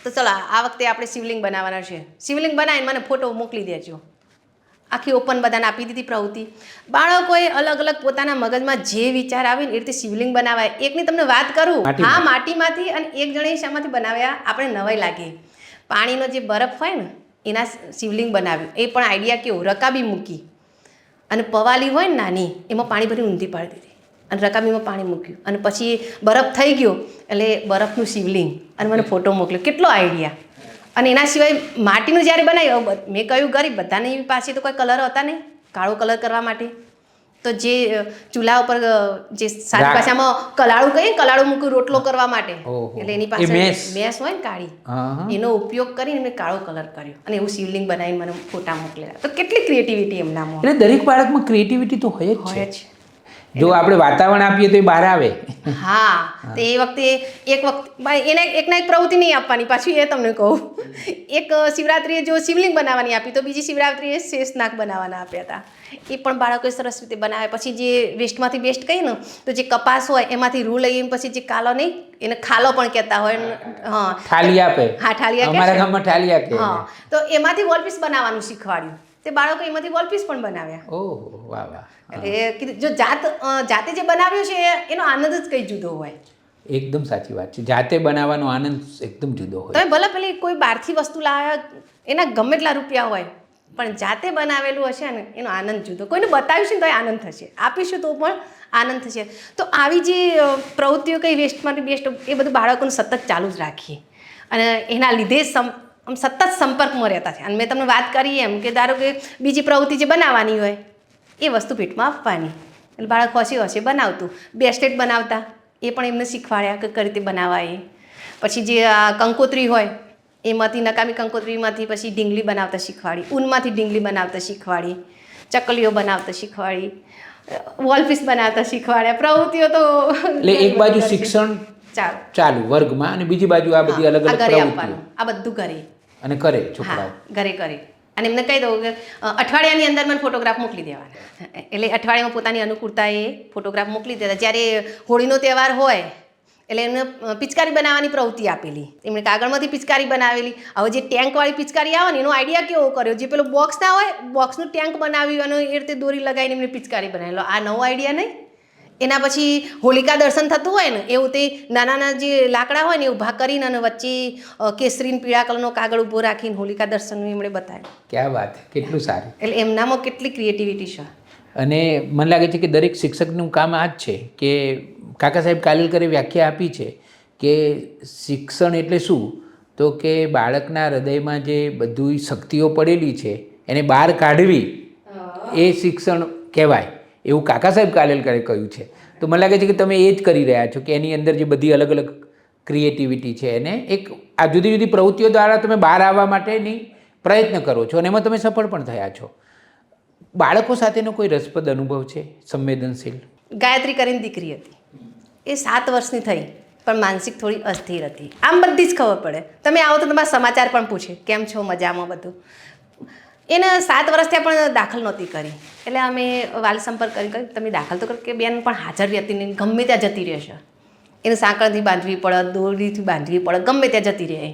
તો ચલો આ વખતે આપણે શિવલિંગ બનાવવાના છે, શિવલિંગ બનાવીને મને ફોટો મોકલી દેજો. આખી ઓપન બધાને આપી દીધી પ્રવૃત્તિ. બાળકોએ અલગ અલગ પોતાના મગજમાં જે વિચાર આવે ને એ રીતે શિવલિંગ બનાવાય. એકની તમને વાત કરું, હા, માટીમાંથી. અને એક જણે શામાંથી બનાવ્યા, આપણે નવાઈ લાગે, પાણીનો જે બરફ હોય ને એના શિવલિંગ બનાવ્યું. એ પણ આઈડિયા કેવો, રકાબી મૂકી અને પવાલી હોય ને નાની, એમાં પાણી ભરી ઊંધી પાડી દીધી અને રકાબીમાં પાણી મૂક્યું. અને પછી બરફ થઈ ગયો એટલે બરફનું શિવલિંગ, અને મને ફોટો મોકલ્યો. કેટલો આઈડિયા! અને એના સિવાય માટીનું જ્યારે બનાવ્યું, મેં કહ્યું ગરીબ, બધાની પાસે તો કોઈ કલર હતા નહીં કાળો કલર કરવા માટે. તો જે ચૂલા ઉપર જે સારી ભાષામાં કલાળું કહીએ, કલાળું મૂક્યું રોટલો કરવા માટે, એટલે એની પાસે મેસ હોય ને કાળી, એનો ઉપયોગ કરીને મેં કાળો કલર કર્યો અને એવું શિવલિંગ બનાવીને મને ફોટા મોકલેલા. તો કેટલી ક્રિએટિવિટી એમનામાં! એટલે દરેક બાળકમાં ક્રિએટિવિટી તો હોય જ હોય છે. જ. જો આપણે વાતાવરણ આપીએ તો એ બહાર આવે. હા, તો એ વખતે એક વખત એને એકના એક પ્રવૃત્તિ નહીં આપવાની. પાછું એ તમને કહું, એક શિવરાત્રિએ જો શિવલિંગ બનાવવાની આપી તો બીજી શિવરાત્રિએ શેષનાગ બનાવવાના આપ્યા હતા. એ પણ બાળકોએ સરસ રીતે બનાવે. પછી જે વેસ્ટમાંથી બેસ્ટ કહીએ ને, તો જે કપાસ હોય એમાંથી રૂ લઈને પછી જે કાલો નહીં, એને ખાલો પણ કહેતા હોય. હા, થાળી આપે. હા, ઠાલિયા, અમારા ગામમાં ઠાલિયા કહે. હા, તો એમાંથી વોલપીસ બનાવવાનું શીખવાડ્યું. તે બાળકો એમાંથી વોલપીસ પણ બનાવ્યા. ઓહ, વાહ વાહ! એટલે જો જાતે જે બનાવ્યું છે એનો આનંદ જ કંઈ જુદો હોય. એકદમ સાચી વાત છે. જાતે બનાવવાનો આનંદ એકદમ જુદો હોય. તમે ભલે પેલી કોઈ બહારથી વસ્તુ લાવ્યા, એના ગમે એટલા રૂપિયા હોય, પણ જાતે બનાવેલું હશે ને એનો આનંદ જુદો. કોઈને બતાવીશું ને તો આનંદ થશે, આપીશું તો પણ આનંદ થશે. તો આવી જે પ્રવૃત્તિઓ કંઈ વેસ્ટમાંથી બેસ્ટ, એ બધું બાળકોને સતત ચાલુ જ રાખીએ. અને એના લીધે આમ સતત સંપર્કમાં રહેતા છે. અને મેં તમને વાત કરી એમ કે ધારો કે બીજી પ્રવૃત્તિ જે બનાવવાની હોય એ વસ્તુ ભેટમાં આપવાની, એટલે બાળક હોશે હોશે બનાવતું. બ્રેસલેટ બનાવતા એ પણ એમને શીખવાડ્યા કે કઈ રીતે બનાવાય. પછી જે કંકોત્રી હોય એમાંથી, નકામી કંકોત્રીમાંથી પછી ઢીંગલી બનાવતા શીખવાડી, ઊનમાંથી ઢીંગલી બનાવતા શીખવાડી, ચકલીઓ બનાવતા શીખવાડી, વોલપીસ બનાવતા શીખવાડ્યા. પ્રવૃત્તિઓ તો એટલે એક બાજુ શિક્ષણ ચાલુ વર્ગમાં અને બીજી બાજુ આ બધી અલગ અલગ ઘરે પ્રવૃત્તિઓ. આપવાનું, આ બધું ઘરે અને કરે છોકરાઓ. ઘરે કરે. અને એમને કહી દઉં કે અઠવાડિયાની અંદર મને ફોટોગ્રાફ મોકલી દેવાના. એટલે અઠવાડિયામાં પોતાની અનુકૂળતા એ ફોટોગ્રાફ મોકલી દેતા. જ્યારે હોળીનો તહેવાર હોય એટલે એમને પિચકારી બનાવવાની પ્રવૃત્તિ આપેલી. એમણે કાગળમાંથી પિચકારી બનાવેલી. હવે જે ટેન્કવાળી પિચકારી આવે ને એનો આઈડિયા કેવો કર્યો, જે પેલો બોક્સ ના હોય બોક્સનું ટેન્ક બનાવ્યું અને એ રીતે દોરી લગાવીને એમને પિચકારી બનાવેલો. આ નવો આઈડિયા નહીં. એના પછી હોલિકા દર્શન થતું હોય ને એવું તે નાના જે લાકડા હોય ને એ ઊભા કરીને અને વચ્ચે કેસરી પીળા કલરનો કાગળ ઊભો રાખીને હોલિકા દર્શનનું એમણે બતાવ્યું. ક્યાં વાત, કેટલું સારું. એટલે એમનામાં કેટલી ક્રિએટિવિટી છે. અને મને લાગે છે કે દરેક શિક્ષકનું કામ આ જ છે કે કાકા સાહેબ કાલેલકરે વ્યાખ્યા આપી છે કે શિક્ષણ એટલે શું, તો કે બાળકના હૃદયમાં જે બધી શક્તિઓ પડેલી છે એને બહાર કાઢવી એ શિક્ષણ કહેવાય, એવું કાકા સાહેબ કાલેલકરે કહ્યું છે. તો મને લાગે છે કે તમે એ જ કરી રહ્યા છો કે એની અંદર જે બધી અલગ અલગ ક્રિએટિવિટી છે એને એક આ જુદી જુદી પ્રવૃત્તિઓ દ્વારા તમે બહાર આવવા માટેની પ્રયત્ન કરો છો અને એમાં તમે સફળ પણ થયા છો. બાળકો સાથેનો કોઈ રસપ્રદ અનુભવ છે, સંવેદનશીલ? ગાયત્રી કરીને દીકરી હતી, એ 7 વર્ષની થઈ પણ માનસિક થોડી અસ્થિર હતી. આમ બધી જ ખબર પડે. તમે આવો તો તમારા સમાચાર પણ પૂછે, કેમ છો, મજામાં, બધું. એને 7 વર્ષ ત્યાં પણ દાખલ નહોતી કરી. એટલે અમે વાલી સંપર્ક કરી તમે દાખલ તો કરો કે બેન પણ હાજર રહેતી નહીં, ગમે ત્યાં જતી રહેશે. એને સાંકળથી બાંધવી પડે, દોરડીથી બાંધવી પડે, ગમે ત્યાં જતી રહે.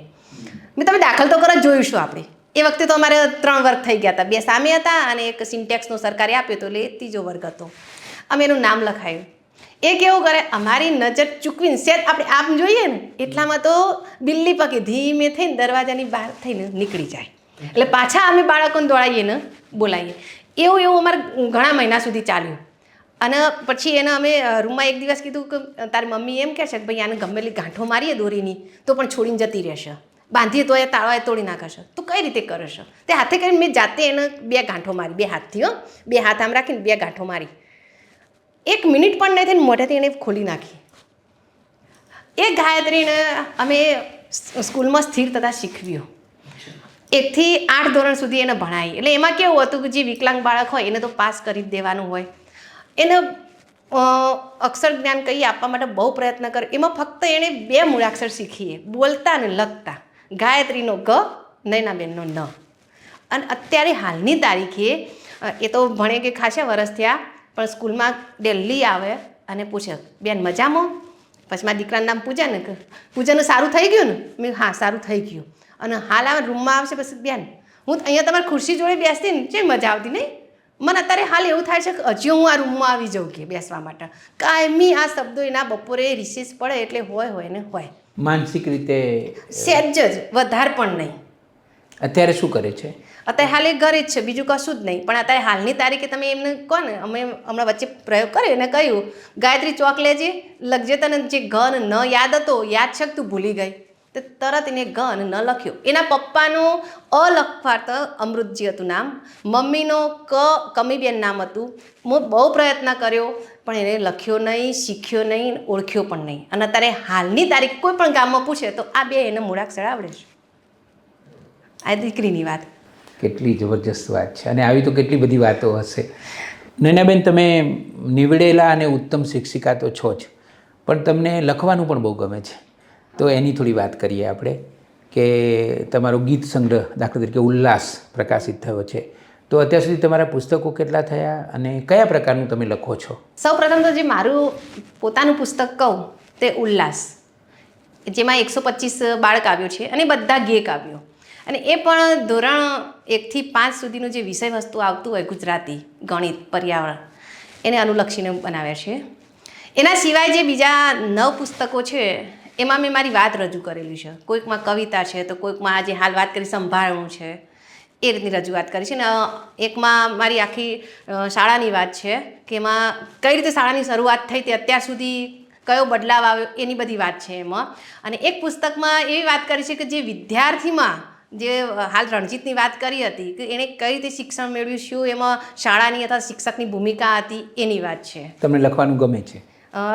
મેં તમે દાખલ તો કરો જોઈશું આપણે. એ વખતે તો અમારે 3 વર્ગ થઈ ગયા હતા, 2 સામે હતા અને એક સિન્ટેક્સનો સરકારે આપ્યો હતો એટલે 3જો વર્ગ હતો. અમે એનું નામ લખાયું. એ કેવું કરે, અમારી નજર ચૂકવીને સેજ આપણે આમ જોઈએ ને એટલામાં તો બિલ્લી પકી ધીમે થઈને દરવાજાની બહાર થઈને નીકળી જાય. એટલે પાછા અમે બાળકોને દોડાવીએ ને બોલાવીએ. એવું અમારે ઘણા મહિના સુધી ચાલ્યું. અને પછી એને અમે રૂમમાં એક દિવસ કીધું કે તારી મમ્મી એમ કહે છે કે ભાઈ આને ગમેલી ગાંઠો મારીએ દોરીની તો પણ છોડીને જતી રહેશે, બાંધીએ તો એ તાળવાએ તોડી નાખશે, તો કઈ રીતે કરે છે? તે હાથે કરીને મેં જાતે એને 2 ગાંઠો મારી, 2 હાથથી. 2 હાથ આમ રાખીને 2 ગાંઠો મારી. 1 મિનિટ પણ નહીં થઈને મોઢેથી એને ખોલી નાખી. એ ગાયત્રીને અમે સ્કૂલમાં સ્થિર થતાં શીખવ્યો. 1 થી 8 ધોરણ સુધી એને ભણાવી. એટલે એમાં કેવું હતું કે જે વિકલાંગ બાળક હોય એને તો પાસ કરી જ દેવાનું હોય. એને અક્ષર જ્ઞાન કહી આપવા માટે બહુ પ્રયત્ન કર્યો. એમાં ફક્ત એણે 2 મૂળાક્ષર શીખીએ, બોલતા અને લખતા. ગાયત્રીનો ગ, નયનાબેનનો ન. અને અત્યારે હાલની તારીખે એ તો ભણે કે ખાસા વર્ષ થયા પણ સ્કૂલમાં ડેલી આવે અને પૂછે બેન મજામાં? પછી મારા દીકરાનું નામ પૂજા ને, પૂજાનું સારું થઈ ગયું ને? મેં હા સારું થઈ ગયું. અને હાલ આવે રૂમમાં આવશે પછી બેન હું અહીંયા તમારી ખુરશી જોડે બેસતી ને જે મજા આવતી નહીં, મને અત્યારે હાલ એવું થાય છે કે હજી હું આ રૂમમાં આવી જાઉં કે બેસવા માટે. કાયમી આ શબ્દો એના બપોરે રિસેસ પડે એટલે હોય ને હોય. માનસિક રીતે સહેજ જ, વધારે પણ નહીં. અત્યારે શું કરે છે? અત્યારે હાલ એ ઘરે જ છે, બીજું કશું જ નહીં. પણ અત્યારે હાલની તારીખે તમે એમને કહો ને, અમે હમણાં વચ્ચે પ્રયોગ કર્યો એને કહ્યું ગાયત્રી ચોક લેજે, લખજે, તને જે ઘ ન યાદ હતો યાદ છે કે તું ભૂલી ગઈ? તો તરત એને ગ અને ન લખ્યો. એના પપ્પાનું લખવાર્થ અમૃતજી હતું નામ, મમ્મીનો કમીબેન નામ હતું. હું બહુ પ્રયત્ન કર્યો પણ એને લખ્યો નહીં, શીખ્યો નહીં, ઓળખ્યો પણ નહીં. અને અત્યારે હાલની તારીખ કોઈ પણ ગામમાં પૂછે તો આ 2 એને મૂળાક્ષર આવડે છે. આ દીકરીની વાત. કેટલી જબરજસ્ત વાત છે. અને આવી તો કેટલી બધી વાતો હશે. નયનાબેન, તમે નીવડેલા અને ઉત્તમ શિક્ષિકા તો છો જ, પણ તમને લખવાનું પણ બહુ ગમે છે. તો એની થોડી વાત કરીએ આપણે કે તમારો ગીત સંગ્રહ દાખલા તરીકે ઉલ્લાસ પ્રકાશિત થયો છે, તો અત્યાર સુધી તમારા પુસ્તકો કેટલા થયા અને કયા પ્રકારનું તમે લખો છો? સૌ પ્રથમ તો જે મારું પોતાનું પુસ્તક કહું તે ઉલ્લાસ, જેમાં 125 બાળ કાવ્યો છે અને બધા ગેય કાવ્યો. અને એ પણ ધોરણ 1 થી 5 સુધીનું જે વિષય વસ્તુ આવતું હોય, ગુજરાતી, ગણિત, પર્યાવરણ, એને અનુલક્ષીને બનાવ્યા છે. એના સિવાય જે બીજા 9 પુસ્તકો છે એમાં મેં મારી વાત રજૂ કરેલી છે. કોઈકમાં કવિતા છે તો કોઈકમાં આજે હાલ વાત કરી સંભાળવું છે એ રીતની રજૂઆત કરી છે. ને એકમાં મારી આખી શાળાની વાત છે કે એમાં કઈ રીતે શાળાની શરૂઆત થઈ તે અત્યાર સુધી કયો બદલાવ આવ્યો એની બધી વાત છે એમાં. અને એક પુસ્તકમાં એવી વાત કરી છે કે જે વિદ્યાર્થીમાં જે હાલ રણજીતની વાત કરી હતી કે એણે કઈ રીતે શિક્ષણ મેળવ્યું, શું એમાં શાળાની અથવા શિક્ષકની ભૂમિકા હતી એની વાત છે. તમને લખવાનું ગમે છે?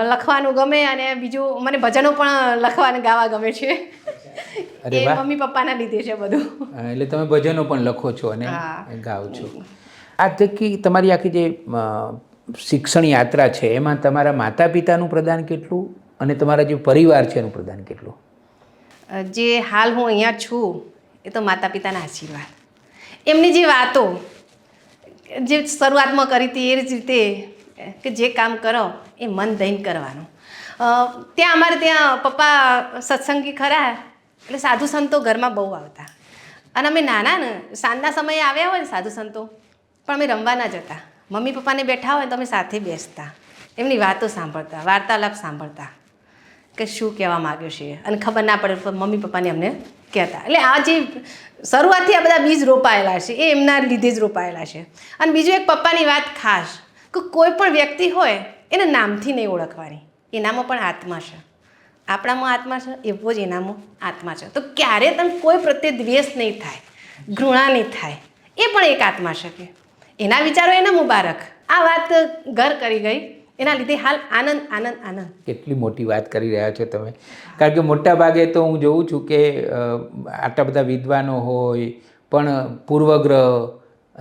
લખવાનું ગમે અને બીજું મને ભજનો પણ લખવા ગાવા ગમે છે. એ મમ્મી પપ્પાના લીધે છે બધું. એટલે તમે ભજનો પણ લખો છો અને ગાઓ છો. આ તકી તમારી આખી જે શિક્ષણ યાત્રા છે એમાં તમારા માતા પિતાનું પ્રદાન કેટલું અને તમારા જે પરિવાર છે એનું પ્રદાન કેટલું? જે હાલ હું અહીંયા છું એ તો માતા પિતાના આશીર્વાદ. એમની જે વાતો જે શરૂઆતમાં કરી હતી એ જ રીતે કે જે કામ કરો એ મન દઈને કરવાનું. ત્યાં અમારે ત્યાં પપ્પા સત્સંગી ખરા, એટલે સાધુ સંતો ઘરમાં બહુ આવતા. અને અમે નાના ને સાંજના સમયે આવ્યા હોય ને સાધુ સંતો, પણ અમે રમવા ના જતા. મમ્મી પપ્પાને બેઠા હોય તો અમે સાથે બેસતા, એમની વાતો સાંભળતા, વાર્તાલાપ સાંભળતા કે શું કહેવા માગ્યું છે, અને ખબર ના પડે તો મમ્મી પપ્પાને અમને કહેતા. એટલે આ જે શરૂઆતથી આ બધા બીજ રોપાયેલા છે એ એમના લીધે જ રોપાયેલા છે. અને બીજું એક પપ્પાની વાત ખાસ, કે કોઈ પણ વ્યક્તિ હોય એને નામથી નહીં ઓળખવાની, એનામાં પણ આત્મા છે. આપણામાં આત્મા છે એવો જ એનામાં આત્મા છે. તો ક્યારે તમે કોઈ પ્રત્યે દ્વેષ નહીં થાય, ઘૃણા નહીં થાય, એ પણ એક આત્મા છે. કે એના વિચારો એના મુબારક. આ વાત ઘર કરી ગઈ, એના લીધે હાલ આનંદ આનંદ આનંદ. કેટલી મોટી વાત કરી રહ્યા છો તમે, કારણ કે મોટા ભાગે તો હું જોઉં છું કે આટલા બધા વિદ્વાનો હોય પણ પૂર્વગ્રહ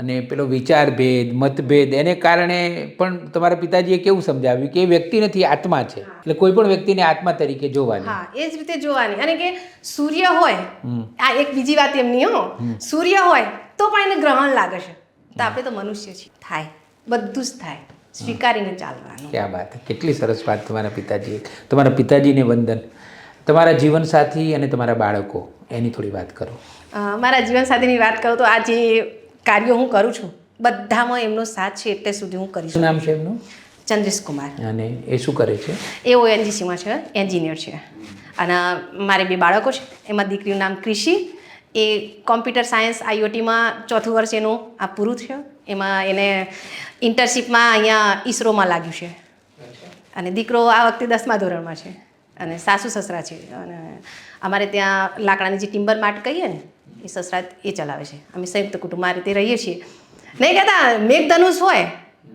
અને પેલો વિચારભેદ, મતભેદ, એને કારણે પણ તમારા પિતાજીએ કેવું સમજાવ્યું કે એ વ્યક્તિ નથી, આત્મા છે. એટલે કોઈ પણ વ્યક્તિને આત્મા તરીકે જોવાની. હા, એ જ રીતે જોવાની. અને કે સૂર્ય હોય, આ એક બીજી વાત એમની, સૂર્ય હોય તો પણ એને ગ્રહણ લાગે છે, તો આપણે તો મનુષ્ય છીએ, થાય બધું જ થાય, સ્વીકારીને ચાલવાનું. ક્યાં વાત, કેટલી સરસ વાત તમારા પિતાજીએ. તમારા પિતાજીને વંદન. તમારા જીવનસાથી અને તમારા બાળકો, એની થોડી વાત કરો. મારા જીવનસાથીની વાત કરું તો આ જે કાર્યો હું કરું છું બધામાં એમનો સાથ છે, એટલે સુધી હું કરી શું છું. નામ છે એમનું? ચંદ્રેશ કુમાર. અને એ શું કરે છે? એ ONGCમાં છે, એન્જિનિયર છે. અને મારે 2 બાળકો છે, એમાં દીકરીનું નામ ક્રિશી, એ કોમ્પ્યુટર સાયન્સ IoTમાં 4થું વર્ષ એનું આ પૂરું થયું. એમાં એને ઇન્ટર્નશીપમાં અહીંયા ISROમાં લાગ્યું છે. અને દીકરો આ વખતે 10મા ધોરણમાં છે. અને સાસુ સસરા છે. અને અમારે ત્યાં લાકડાની જે ટિમ્બર માર્ટ કહીએ ને, એ સસરા એ ચલાવે છે. અમે સંયુક્ત કુટુંબ આ રીતે રહીએ છીએ. નહીં કહેતા મેઘધનુષ હોય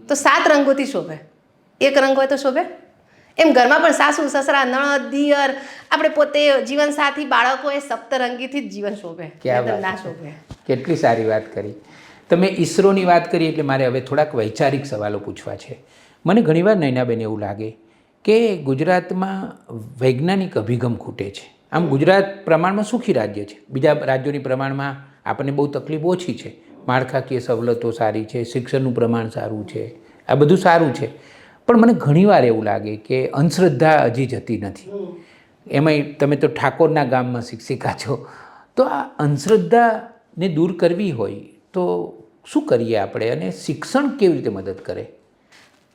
તો 7 રંગોથી શોભે, એક રંગ હોય તો શોભે. એમ ઘરમાં પણ સાસુ સસરા નણદ દિયર આપણે પોતે જીવનસાથી બાળકો એ સપ્તરંગીથી જ જીવન શોભે, ના શોભે. કેટલી સારી વાત કરી તમે. ઈસરોની વાત કરી એટલે મારે હવે થોડાક વૈચારિક સવાલો પૂછવા છે. મને ઘણીવાર નૈનાબેન એવું લાગે કે ગુજરાતમાં વૈજ્ઞાનિક અભિગમ ખૂટે છે. આમ ગુજરાત પ્રમાણમાં સુખી રાજ્ય છે, બીજા રાજ્યોની પ્રમાણમાં આપણને બહુ તકલીફ ઓછી છે. માળખાકીય સવલતો સારી છે, શિક્ષણનું પ્રમાણ સારું છે, આ બધું સારું છે. પણ મને ઘણીવાર એવું લાગે કે અંધશ્રદ્ધા હજી જતી નથી. એમાંય તમે તો ઠાકોરના ગામમાં શિક્ષિકા છો, તો આ અંધશ્રદ્ધાને દૂર કરવી હોય તો શું કરીએ આપણે, અને શિક્ષણ કેવી રીતે મદદ કરે?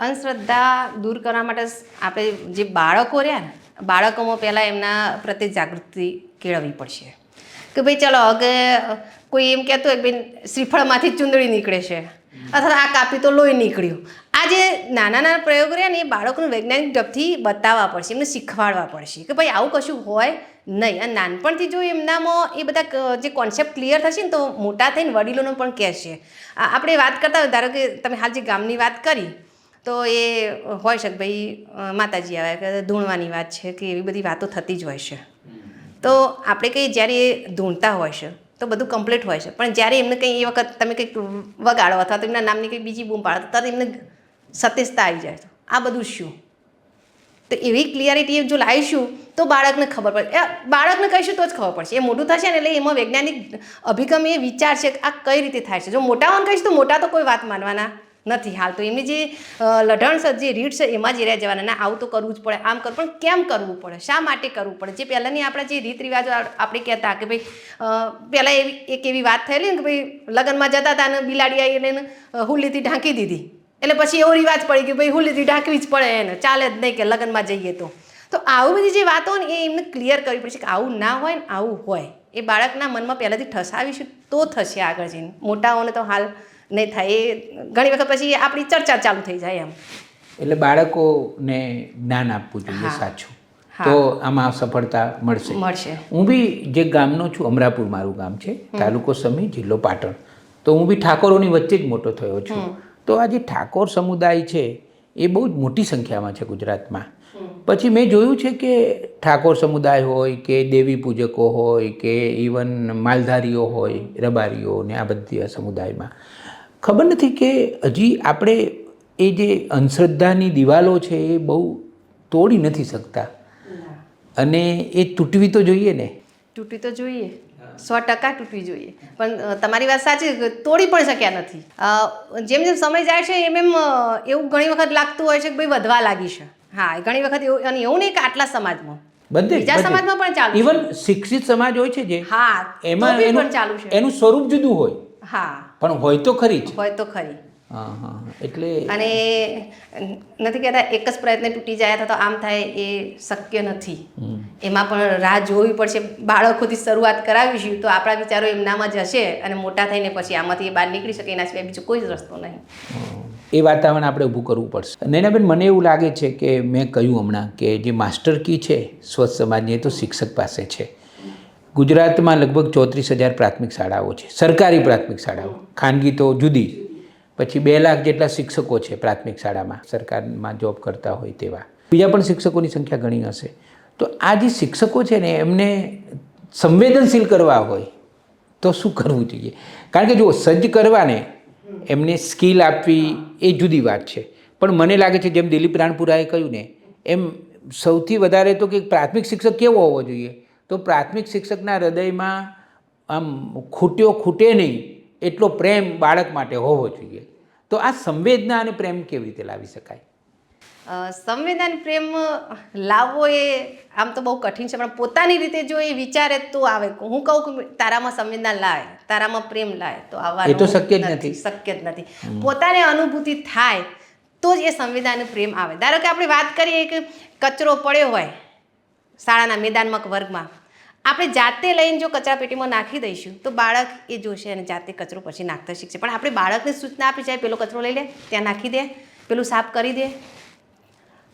અંધશ્રદ્ધા દૂર કરવા માટે આપણે જે બાળકો રહ્યા ને, બાળકોમાં પહેલાં એમના પ્રત્યે જાગૃતિ કેળવવી પડશે. કે ભાઈ ચાલો, હવે કોઈ એમ કહેતું હોય કે ભાઈ શ્રીફળમાંથી ચૂંદડી નીકળે છે, અથવા આ કાપી તો લોહી નીકળ્યું. આ જે નાના નાના પ્રયોગો રહ્યા ને, એ બાળકોને વૈજ્ઞાનિક ઢબથી બતાવવા પડશે, એમને શીખવાડવા પડશે કે ભાઈ આવું કશું હોય નહીં. અને નાનપણથી જો એમનામાં એ બધા જે કોન્સેપ્ટ ક્લિયર થશે ને, તો મોટા થઈને વડીલોનો પણ કહેશે. આપણે વાત કરતા હોય, ધારો કે તમે હાલ જે ગામની વાત કરી, તો એ હોય છે કે ભાઈ માતાજી આવે કે ધૂણવાની વાત છે, કે એવી બધી વાતો થતી જ હોય છે. તો આપણે કંઈ જ્યારે એ ધૂણતા હોય છે તો બધું કમ્પ્લીટ હોય છે, પણ જ્યારે એમને કંઈ એ વખત તમે કંઈક વગાડો અથવા તો એમના નામની કંઈક બીજી બૂમ પાડો, તરત એમને સતેજતા આવી જાય. આ બધું શું? તો એવી ક્લિયરિટી જો લાવીશું તો બાળકને ખબર પડે. બાળકને કહીશું તો જ ખબર પડશે. એ મોટું થશે ને એટલે એમાં વૈજ્ઞાનિક અભિગમ એ વિચાર છે કે આ કઈ રીતે થાય છે. જો મોટાઓને કહીશું તો મોટા તો કોઈ વાત માનવાના નથી. હાલ તો એમની જે લઢણ છે, જે રીત છે, એમાં જ રહ્યા જવાના. ના, આવું તો કરવું જ પડે, આમ કરવું. પણ કેમ કરવું પડે, શા માટે કરવું પડે? જે પહેલાંની આપણા જે રીત રિવાજો આપણે કહેતા કે ભાઈ પહેલાં એક એવી વાત થયેલી ને કે ભાઈ લગ્નમાં જતા હતા અને બિલાડી આવીને હુલીથી ઢાંકી દીધી, એટલે પછી એવો રિવાજ પડી કે ભાઈ હુલીથી ઢાંકવી જ પડે, એને ચાલે જ નહીં કે લગ્નમાં જઈએ તો. તો આવું બધી જે વાતો ને એ એમને ક્લિયર કરવી પડશે કે આવું ના હોય ને આવું હોય. એ બાળકના મનમાં પહેલાંથી ઠસાવીશું તો થશે આગળ જઈને. મોટાઓને તો હાલ નહીં થાય. એ ઘણી વખત પછી આપણી ચર્ચા ચાલુ થઈ જાય એમ. એટલે બાળકોને જ્ઞાન આપવું જોઈએ સાચું, તો આમાં સફળતા મળશે. હું બી જે ગામનો છું, અમરાપુર મારું ગામ છે, તાલુકો સમી, જિલ્લો પાટણ. તો હું બી ઠાકોરોની વચ્ચે જ મોટો થયો છું. તો આ જે ઠાકોર સમુદાય છે એ બહુ જ મોટી સંખ્યામાં છે ગુજરાતમાં. પછી મેં જોયું છે કે ઠાકોર સમુદાય હોય કે દેવી પૂજકો હોય કે ઇવન માલધારીઓ હોય, રબારીઓ ને આ બધી સમુદાયમાં ખબર નથી કે હજી આપણે એ જે અંધશ્રદ્ધાની દિવાલો છે એ બહુ તોડી નથી શકતા. અને એ તૂટવી તો જોઈએ ને. તૂટવી તો જોઈએ, 100% તૂટવી જોઈએ. પણ તમારી વાત સાચી, તોડી પણ શક્યા નથી. જેમ જેમ સમય જાય છે એમ એમ એવું ઘણી વખત લાગતું હોય છે કે ભાઈ વધવા લાગી છે. હા ઘણી વખત એવું અને એવું નહીં કે આટલા સમાજમાં બધે બીજા સમાજમાં પણ ચાલુ છે. ઇવન શિક્ષિત સમાજ હોય છે જે હા એમાં તો બી એનું પણ ચાલુ છે. એનું સ્વરૂપ જુદું હોય હા પણ હોય તો ખરી જ. હોય તો ખરી. હા હા એટલે અને નથી કહેતા એક જ પ્રયત્ન તૂટી જાય અથવા તો આમ થાય એ શક્ય નથી. એમાં પણ રાહ જોવી પડશે. બાળકોથી શરૂઆત કરાવીશું તો આપણા વિચારો એમનામાં જ હશે અને મોટા થઈને પછી આમાંથી એ બહાર નીકળી શકે એના સિવાય બીજો કોઈ જ રસ્તો નહીં. એ વાતાવરણ આપણે ઊભું કરવું પડશે. નૈનાબેન મને એવું લાગે છે કે મેં કહ્યું હમણાં કે જે માસ્ટર કી છે સ્વચ્છ સમાજની એ તો શિક્ષક પાસે છે. ગુજરાતમાં લગભગ 34,000 પ્રાથમિક શાળાઓ છે, સરકારી પ્રાથમિક શાળાઓ, ખાનગી તો જુદી. પછી 2 લાખ જેટલા શિક્ષકો છે પ્રાથમિક શાળામાં, સરકારમાં જોબ કરતા હોય તેવા. બીજા પણ શિક્ષકોની સંખ્યા ઘણી હશે. તો આ જે શિક્ષકો છે ને એમને સંવેદનશીલ કરવા હોય તો શું કરવું જોઈએ? કારણ કે જો સજ્જ કરવાને એમને સ્કિલ આપવી એ જુદી વાત છે, પણ મને લાગે છે જેમ દિલીપ રાણપુરાએ કહ્યું ને એમ સૌથી વધારે તો કે પ્રાથમિક શિક્ષક કેવો હોવો જોઈએ? તો પ્રાથમિક શિક્ષકના હૃદયમાં આમ ખૂટે નહીં એટલો પ્રેમ બાળક માટે હોવો જોઈએ. તો આ સંવેદના અને પ્રેમ કેવી રીતે લાવી શકાય? સંવેદન પ્રેમ લાવવો એ આમ તો બહુ કઠિન છે, પણ પોતાની રીતે જો એ વિચારે તો આવે. હું કહું કે તારામાં સંવેદના લાય, તારામાં પ્રેમ લાય તો આવવાનું એ તો શક્ય જ નથી. શક્ય જ નથી. પોતાને અનુભૂતિ થાય તો જ એ સંવેદન પ્રેમ આવે. ધારો કે આપણે વાત કરીએ કે કચરો પડ્યો હોય શાળાના મેદાનમાં કે વર્ગમાં, આપણે જાતે લઈને જો કચરા પેટીમાં નાખી દઈશું તો બાળક એ જોશે અને જાતે કચરો પછી નાખતા શીખશે. પણ આપણે બાળકને સૂચના આપી જાય પેલો કચરો લઈ લે, ત્યાં નાખી દે, પેલું સાફ કરી દે,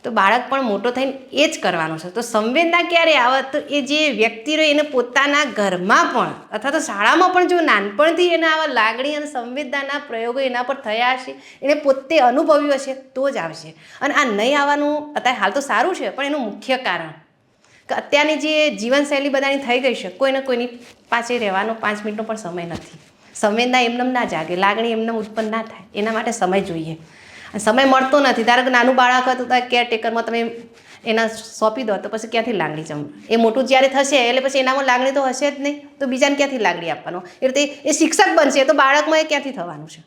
તો બાળક પણ મોટો થઈને એ જ કરવાનો છે. તો સંવેદના ક્યારે આવે? તો એ જે વ્યક્તિ રહ્યો એને પોતાના ઘરમાં પણ અથવા તો શાળામાં પણ જો નાનપણથી એના આવા લાગણી અને સંવેદનાના પ્રયોગો એના પર થયા હશે, એને પોતે અનુભવ્યું હશે તો જ આવશે. અને આ નહીં આવવાનું અત્યારે હાલ તો સારું છે, પણ એનું મુખ્ય કારણ કે અત્યારની જે જીવનશૈલી બધાની થઈ ગઈ છે, કોઈને કોઈની પાસે રહેવાનો 5 મિનિટનો પણ સમય નથી. સંવેદના એમનેમ ના જાગે, લાગણી એમને ઉત્પન્ન ના થાય, એના માટે સમય જોઈએ. સમય મળતો નથી. ધારો કે નાનું બાળક હતું તો કેરટેકરમાં તમે એના સોંપી દો તો પછી ક્યાંથી લાગણી જમ? એ મોટું જ્યારે થશે એટલે પછી એનામાં લાગણી તો હશે જ નહીં, તો બીજાને ક્યાંથી લાગણી આપવાનો? એટલે એ શિક્ષક બનશે તો બાળકમાં એ ક્યાંથી થવાનું છે?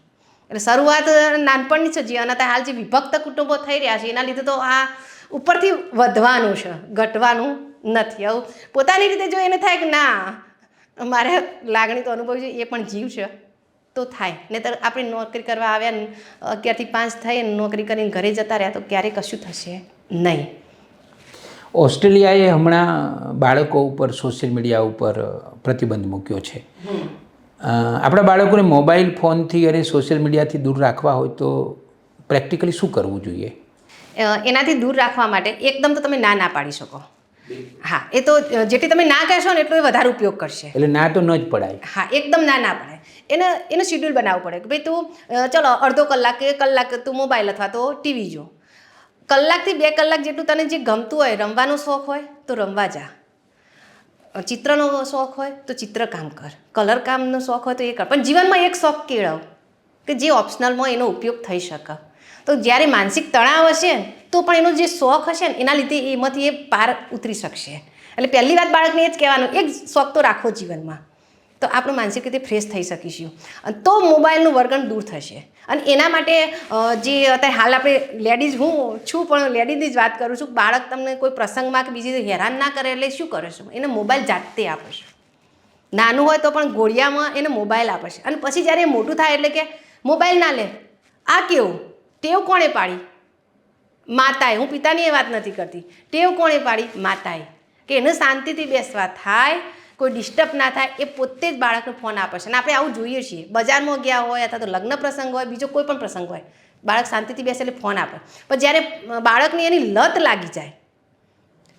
એટલે શરૂઆત નાનપણની છે. જીવન હતા હાલ જે વિભક્ત કુટુંબો થઈ રહ્યા છે એના લીધે તો આ ઉપરથી વધવાનું છે, ઘટવાનું નથી. આવું પોતાની રીતે જો એને થાય કે ના મારે લાગણી તો અનુભવી છે, એ પણ જીવ છે તો થાય. નહીંતર આપણે નોકરી કરવા આવ્યા 11 થી 5 થઈ નોકરી કરીને ઘરે જતા રહ્યા તો ક્યારેય કશું થશે નહીં. ઓસ્ટ્રેલિયાએ હમણાં બાળકો ઉપર સોશિયલ મીડિયા ઉપર પ્રતિબંધ મૂક્યો છે. આપણા બાળકોને મોબાઈલ ફોનથી અને સોશિયલ મીડિયાથી દૂર રાખવા હોય તો પ્રેક્ટિકલી શું કરવું જોઈએ? એનાથી દૂર રાખવા માટે એકદમ તો તમે ના પાડી શકો. હા, એ તો જેટલી તમે ના કહેશો ને એટલો એ વધારે ઉપયોગ કરશે. એટલે ના તો ન જ પડાય. હા, એકદમ ના પડાય. એનું શિડ્યુલ બનાવવું પડે કે ભાઈ તું ચલો અડધો કલાક કે કલાક તું મોબાઈલ અથવા તો ટીવી જો. કલાકથી 2 કલાક જેટલું તને જે ગમતું હોય, રમવાનો શોખ હોય તો રમવા જા, ચિત્રનો શોખ હોય તો ચિત્રકામ કર, કલર કામનો શોખ હોય તો એ કર, પણ જીવનમાં એક શોખ કેળવ કે જે ઓપ્શનલમાં એનો ઉપયોગ થઈ શકે. તો જ્યારે માનસિક તણાવ હશે તો પણ એનો જે શોખ હશે ને એના લીધે એમાંથી એ પાર ઉતરી શકશે. એટલે પહેલી વાત બાળકને એ જ કહેવાનું, એક શોખ તો રાખો જીવનમાં, તો આપણું માનસિક રીતે ફ્રેશ થઈ શકીશું. તો મોબાઈલનું વર્ગણ દૂર થશે. અને એના માટે જે અત્યારે હાલ આપણે લેડીઝ, હું છું પણ લેડીઝની જ વાત કરું છું, બાળક તમને કોઈ પ્રસંગમાં કે બીજી હેરાન ના કરે એટલે શું કરે છે? એને મોબાઈલ જાતે આપે છે. નાનું હોય તો પણ ઘોડિયામાં એને મોબાઈલ આપે છે. અને પછી જ્યારે એ મોટું થાય એટલે કે મોબાઈલ ના લે. આ કેવું ટેવ કોણે પાડી? માતાએ. હું પિતાની એ વાત નથી કરતી. ટેવ કોણે પાડી? માતાએ. કે એને શાંતિથી બેસવા થાય, કોઈ ડિસ્ટર્બ ના થાય, એ પોતે જ બાળકને ફોન આપે છે. અને આપણે આવું જોઈએ છીએ. બજારમાં ગયા હોય અથવા તો લગ્ન પ્રસંગ હોય, બીજો કોઈ પણ પ્રસંગ હોય, બાળક શાંતિથી બેસે એટલે ફોન આપે. પણ જ્યારે બાળકની એની લત લાગી જાય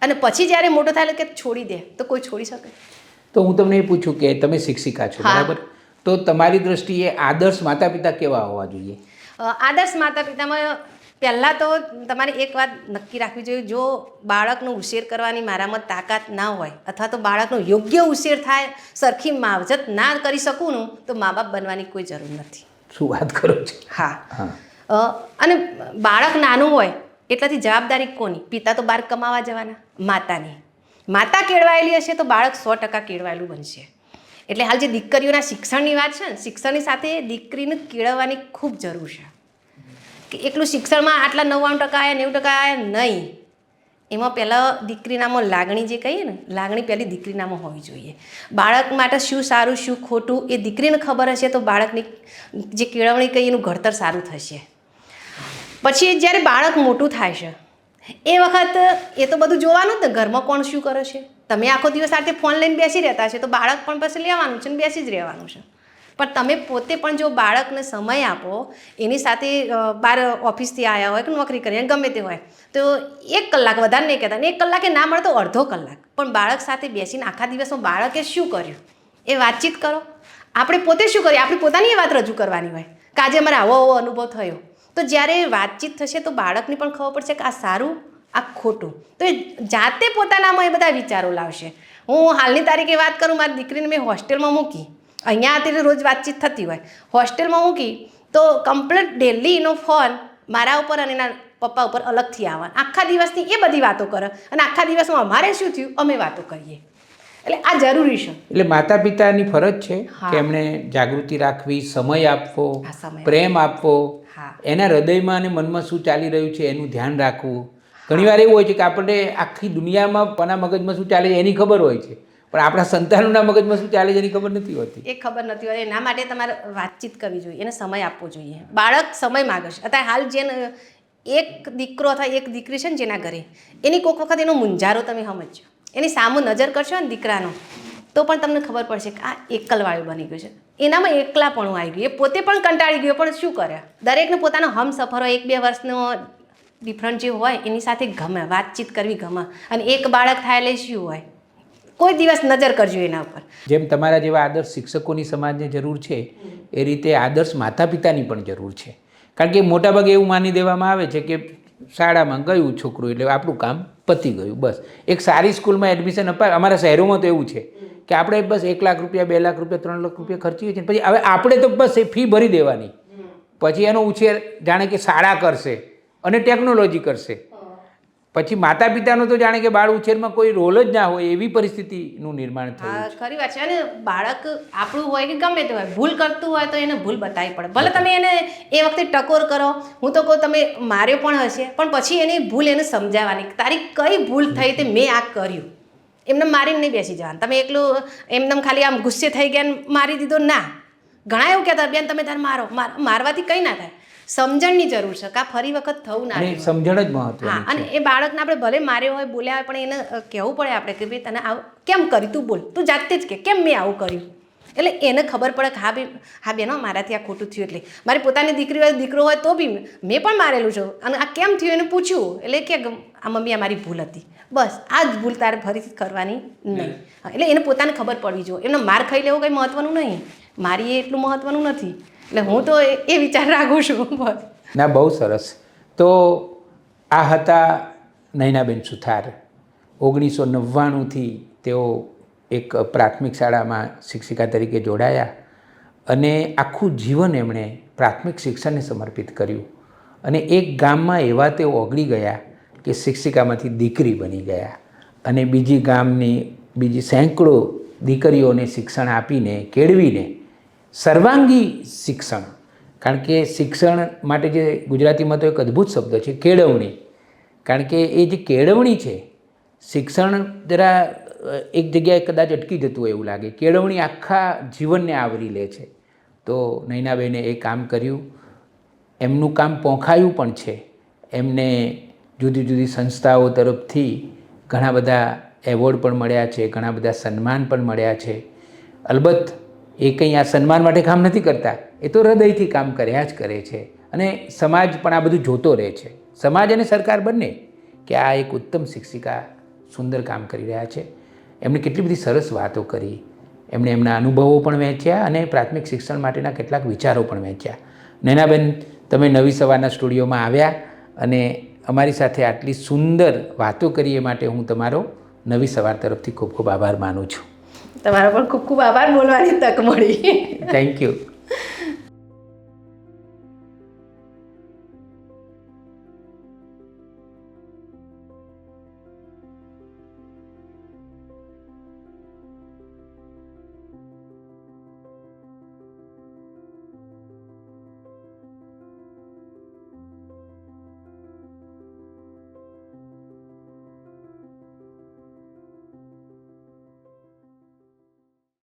અને પછી જ્યારે મોટો થાય એટલે કે છોડી દે, તો કોઈ છોડી શકે? તો હું તમને એ પૂછું કે તમે શિક્ષિકા છો, બરાબર? તો તમારી દ્રષ્ટિએ આદર્શ માતા પિતા કેવા હોવા જોઈએ? આદર્શ માતા પિતામાં પહેલાં તો તમારે એક વાત નક્કી રાખવી જોઈએ, જો બાળકનો ઉછેર કરવાની મારામાં તાકાત ના હોય અથવા તો બાળકનો યોગ્ય ઉછેર થાય, સરખી માવજત ના કરી શકું ને, તો મા બાપ બનવાની કોઈ જરૂર નથી. શું વાત કરો છો? હા. અને બાળક નાનું હોય એટલાથી જવાબદારી કોની? પિતા તો બહાર કમાવા જવાના, માતાની. માતા કેળવાયેલી હશે તો બાળક 100% કેળવાયેલું બનશે. એટલે હાલ જે દીકરીઓના શિક્ષણની વાત છે ને, શિક્ષણની સાથે દીકરીને કેળવવાની ખૂબ જરૂર છે. કે એકલું શિક્ષણમાં આટલા 99% આવ્યા 90% આવ્યા નહીં, એમાં પહેલાં દીકરીનામાં લાગણી જે કહીએ ને, લાગણી પહેલી દીકરીનામાં હોવી જોઈએ. બાળક માટે શું સારું શું ખોટું એ દીકરીને ખબર હશે તો બાળકની જે કેળવણી કહીએ એનું ઘડતર સારું થશે. પછી જ્યારે બાળક મોટું થાય છે એ વખત એ તો બધું જોવાનું જ ને, ઘરમાં કોણ શું કરે છે. તમે આખો દિવસ આ ફોન લઈને બેસી રહેતા છે તો બાળક પણ પછી લેવાનું છે ને બેસી જ રહેવાનું છે. પણ તમે પોતે પણ જો બાળકને સમય આપો, એની સાથે બહાર ઓફિસથી આવ્યા હોય કે નોકરી કરીને ગમે તે હોય તો 1 કલાક, વધારે નહીં કહેતા, 1 કલાકે ના મળે તો અડધો કલાક પણ બાળક સાથે બેસીને આખા દિવસમાં બાળકે શું કર્યું એ વાતચીત કરો. આપણે પોતે શું કરીએ, આપણી પોતાની એ વાત રજૂ કરવાની હોય કે આજે અમારે આવો અનુભવ થયો. તો જ્યારે વાતચીત થશે તો બાળકને પણ ખબર પડશે કે આ સારું આ ખોટું. તો એ જાતે પોતાનામાં એ બધા વિચારો લાવશે. હું હાલની તારીખે વાત કરું, મારી દીકરીને મેં હોસ્ટેલમાં મૂકી, અહીંયા અત્યારે રોજ વાતચીત થતી હોય, હોસ્ટેલમાં મૂકી તો કમ્પ્લીટ ડેલી એનો ફોન મારા ઉપર અને એના પપ્પા ઉપર અલગથી આવવાના. આખા દિવસની એ બધી વાતો કરે અને આખા દિવસમાં અમારે શું થયું અમે વાતો કરીએ. એટલે આ જરૂરી છે. એટલે માતા પિતાની ફરજ છે કે એમણે જાગૃતિ રાખવી, સમય આપવો, પ્રેમ આપવો, એના હૃદયમાં અને મનમાં શું ચાલી રહ્યું છે એનું ધ્યાન રાખવું. ઘણીવાર એવું હોય છે કે આપણે આખી દુનિયામાં કોના મગજમાં શું ચાલે છે એની ખબર હોય છે, પણ આપણા સંતાનોના મગજમાં શું ચાલે છે એની ખબર નથી હોતી. એ ખબર નથી હોતી. એના માટે તમારે વાતચીત કરવી જોઈએ, એને સમય આપવો જોઈએ. બાળક સમય માગે છે. અત્યારે હાલ જેને એક દીકરો અથવા એક દીકરી છે ને જેના ઘરે, એની કોઈક વખત એનો મૂંઝારો તમે સમજજો, એની સામુ નજર કરશો ને દીકરાનો તો પણ તમને ખબર પડશે કે આ એકલવાળું બની ગયું છે, એનામાં એકલાપણું આવી ગયું, એ પોતે પણ કંટાળી ગયો. પણ શું કરે, દરેકને પોતાનો હમસફર હોય, 1-2 વર્ષનો ડિફરન્ટ જે હોય એની સાથે ગમે, વાતચીત કરવી ગમે. અને એક બાળક થાય એટલે શું હોય, કોઈ દિવસ નજર કરજો એના ઉપર. જેમ તમારા જેવા આદર્શ શિક્ષકોની સમાજને જરૂર છે એ રીતે આદર્શ માતા પિતાની પણ જરૂર છે. કારણ કે મોટાભાગે એવું માની દેવામાં આવે છે કે શાળામાં ગયું છોકરું એટલે આપણું કામ પતી ગયું, બસ. એક સારી સ્કૂલમાં એડમિશન અપાય, અમારા શહેરોમાં તો એવું છે કે આપણે બસ 1 લાખ રૂપિયા, 2 લાખ રૂપિયા, 3 લાખ રૂપિયા ખર્ચીએ છીએ, પછી હવે આપણે તો બસ એ ફી ભરી દેવાની, પછી એનો ઉછેર જાણે કે શાળા કરશે અને ટેકનોલોજી કરશે. પછી માતા પિતાનો તો જાણે કે બાળ ઉછેરમાં કોઈ રોલ જ ના હોય એવી પરિસ્થિતિનું નિર્માણ થયું. હા, ખરી વાત છે. અને બાળક આપણું હોય કે ગમે તે હોય, ભૂલ કરતું હોય તો એને ભૂલ બતાવવી પડે. ભલે તમે એને એ વખતે ટકોર કરો, હું તો કહું તમે માર્યો પણ હશે, પણ પછી એની ભૂલ એને સમજાવવાની, તારી કઈ ભૂલ થઈ તે મેં આ કર્યું. એમને મારીને નહીં બેસી જવાનું. તમે એકલું એમને ખાલી આમ ગુસ્સે થઈ ગયા મારી દીધો ના. ઘણા એવું કહેતા બેન તમે તાર મારો, મારવાથી કંઈ ના થાય. સમજણની જરૂર છે કે આ ફરી વખત થવું ના જોઈએ. સમજણ જ મહત્વની. હા, અને એ બાળકને આપણે ભલે માર્યો હોય, બોલ્યા હોય, પણ એને કહેવું પડે આપણે કે ભાઈ તને આવું કેમ કર્યું, તું બોલ, તું જાતે જ કે કેમ મેં આવું કર્યું. એટલે એને ખબર પડે કે હા ભાઈ, હા બેનો મારાથી આ ખોટું થયું. એટલે મારી પોતાની દીકરી હોય, દીકરો હોય તો બી મેં પણ મારેલું છું અને આ કેમ થયું એને પૂછ્યું એટલે કે આ મમ્મી આ મારી ભૂલ હતી, બસ આ જ ભૂલ તારે ફરીથી કરવાની નહીં. એટલે એને પોતાને ખબર પડવી જોઈએ. એમને માર ખાઈ લેવું કંઈ મહત્વનું નહીં, મારી એ એટલું મહત્વનું નથી. એટલે હું તો એ વિચાર રાખું છું. બસ. ના, બહુ સરસ. તો આ હતા નયનાબેન સુથાર. 1999થી તેઓ એક પ્રાથમિક શાળામાં શિક્ષિકા તરીકે જોડાયા અને આખું જીવન એમણે પ્રાથમિક શિક્ષણને સમર્પિત કર્યું. અને એક ગામમાં એવા તેઓ ઓગળી ગયા કે શિક્ષિકામાંથી દીકરી બની ગયા અને બીજી સેંકડો દીકરીઓને શિક્ષણ આપીને, કેળવીને સર્વાંગી શિક્ષણ, કારણ કે શિક્ષણ માટે જે ગુજરાતીમાં તો એક અદ્ભુત શબ્દ છે કેળવણી, કારણ કે એ જે કેળવણી છે, શિક્ષણ જરા એક જગ્યાએ કદાચ અટકી જતું હોય એવું લાગે, કેળવણી આખા જીવનને આવરી લે છે. તો નયનાબેને એ કામ કર્યું, એમનું કામ પોંખાયું પણ છે. એમને જુદી જુદી સંસ્થાઓ તરફથી ઘણા બધા એવોર્ડ પણ મળ્યા છે, ઘણા બધા સન્માન પણ મળ્યા છે. અલબત્ત એ કંઈ આ સન્માન માટે કામ નથી કરતા, એ તો હૃદયથી કામ કર્યા જ કરે છે. અને સમાજ પણ આ બધું જોતો રહે છે, સમાજ અને સરકાર બંને, કે આ એક ઉત્તમ શિક્ષિકા સુંદર કામ કરી રહ્યા છે. એમણે કેટલી બધી સરસ વાતો કરી, એમણે એમના અનુભવો પણ વહેંચ્યા અને પ્રાથમિક શિક્ષણ માટેના કેટલાક વિચારો પણ વહેંચ્યા. નયનાબેન, તમે નવી સવારના સ્ટુડિયોમાં આવ્યા અને અમારી સાથે આટલી સુંદર વાતો કરી એ માટે હું તમારો નવી સવાર તરફથી ખૂબ ખૂબ આભાર માનું છું. તમારો પણ ખૂબ ખૂબ આભાર, બોલવાની તક મળી. Thank you.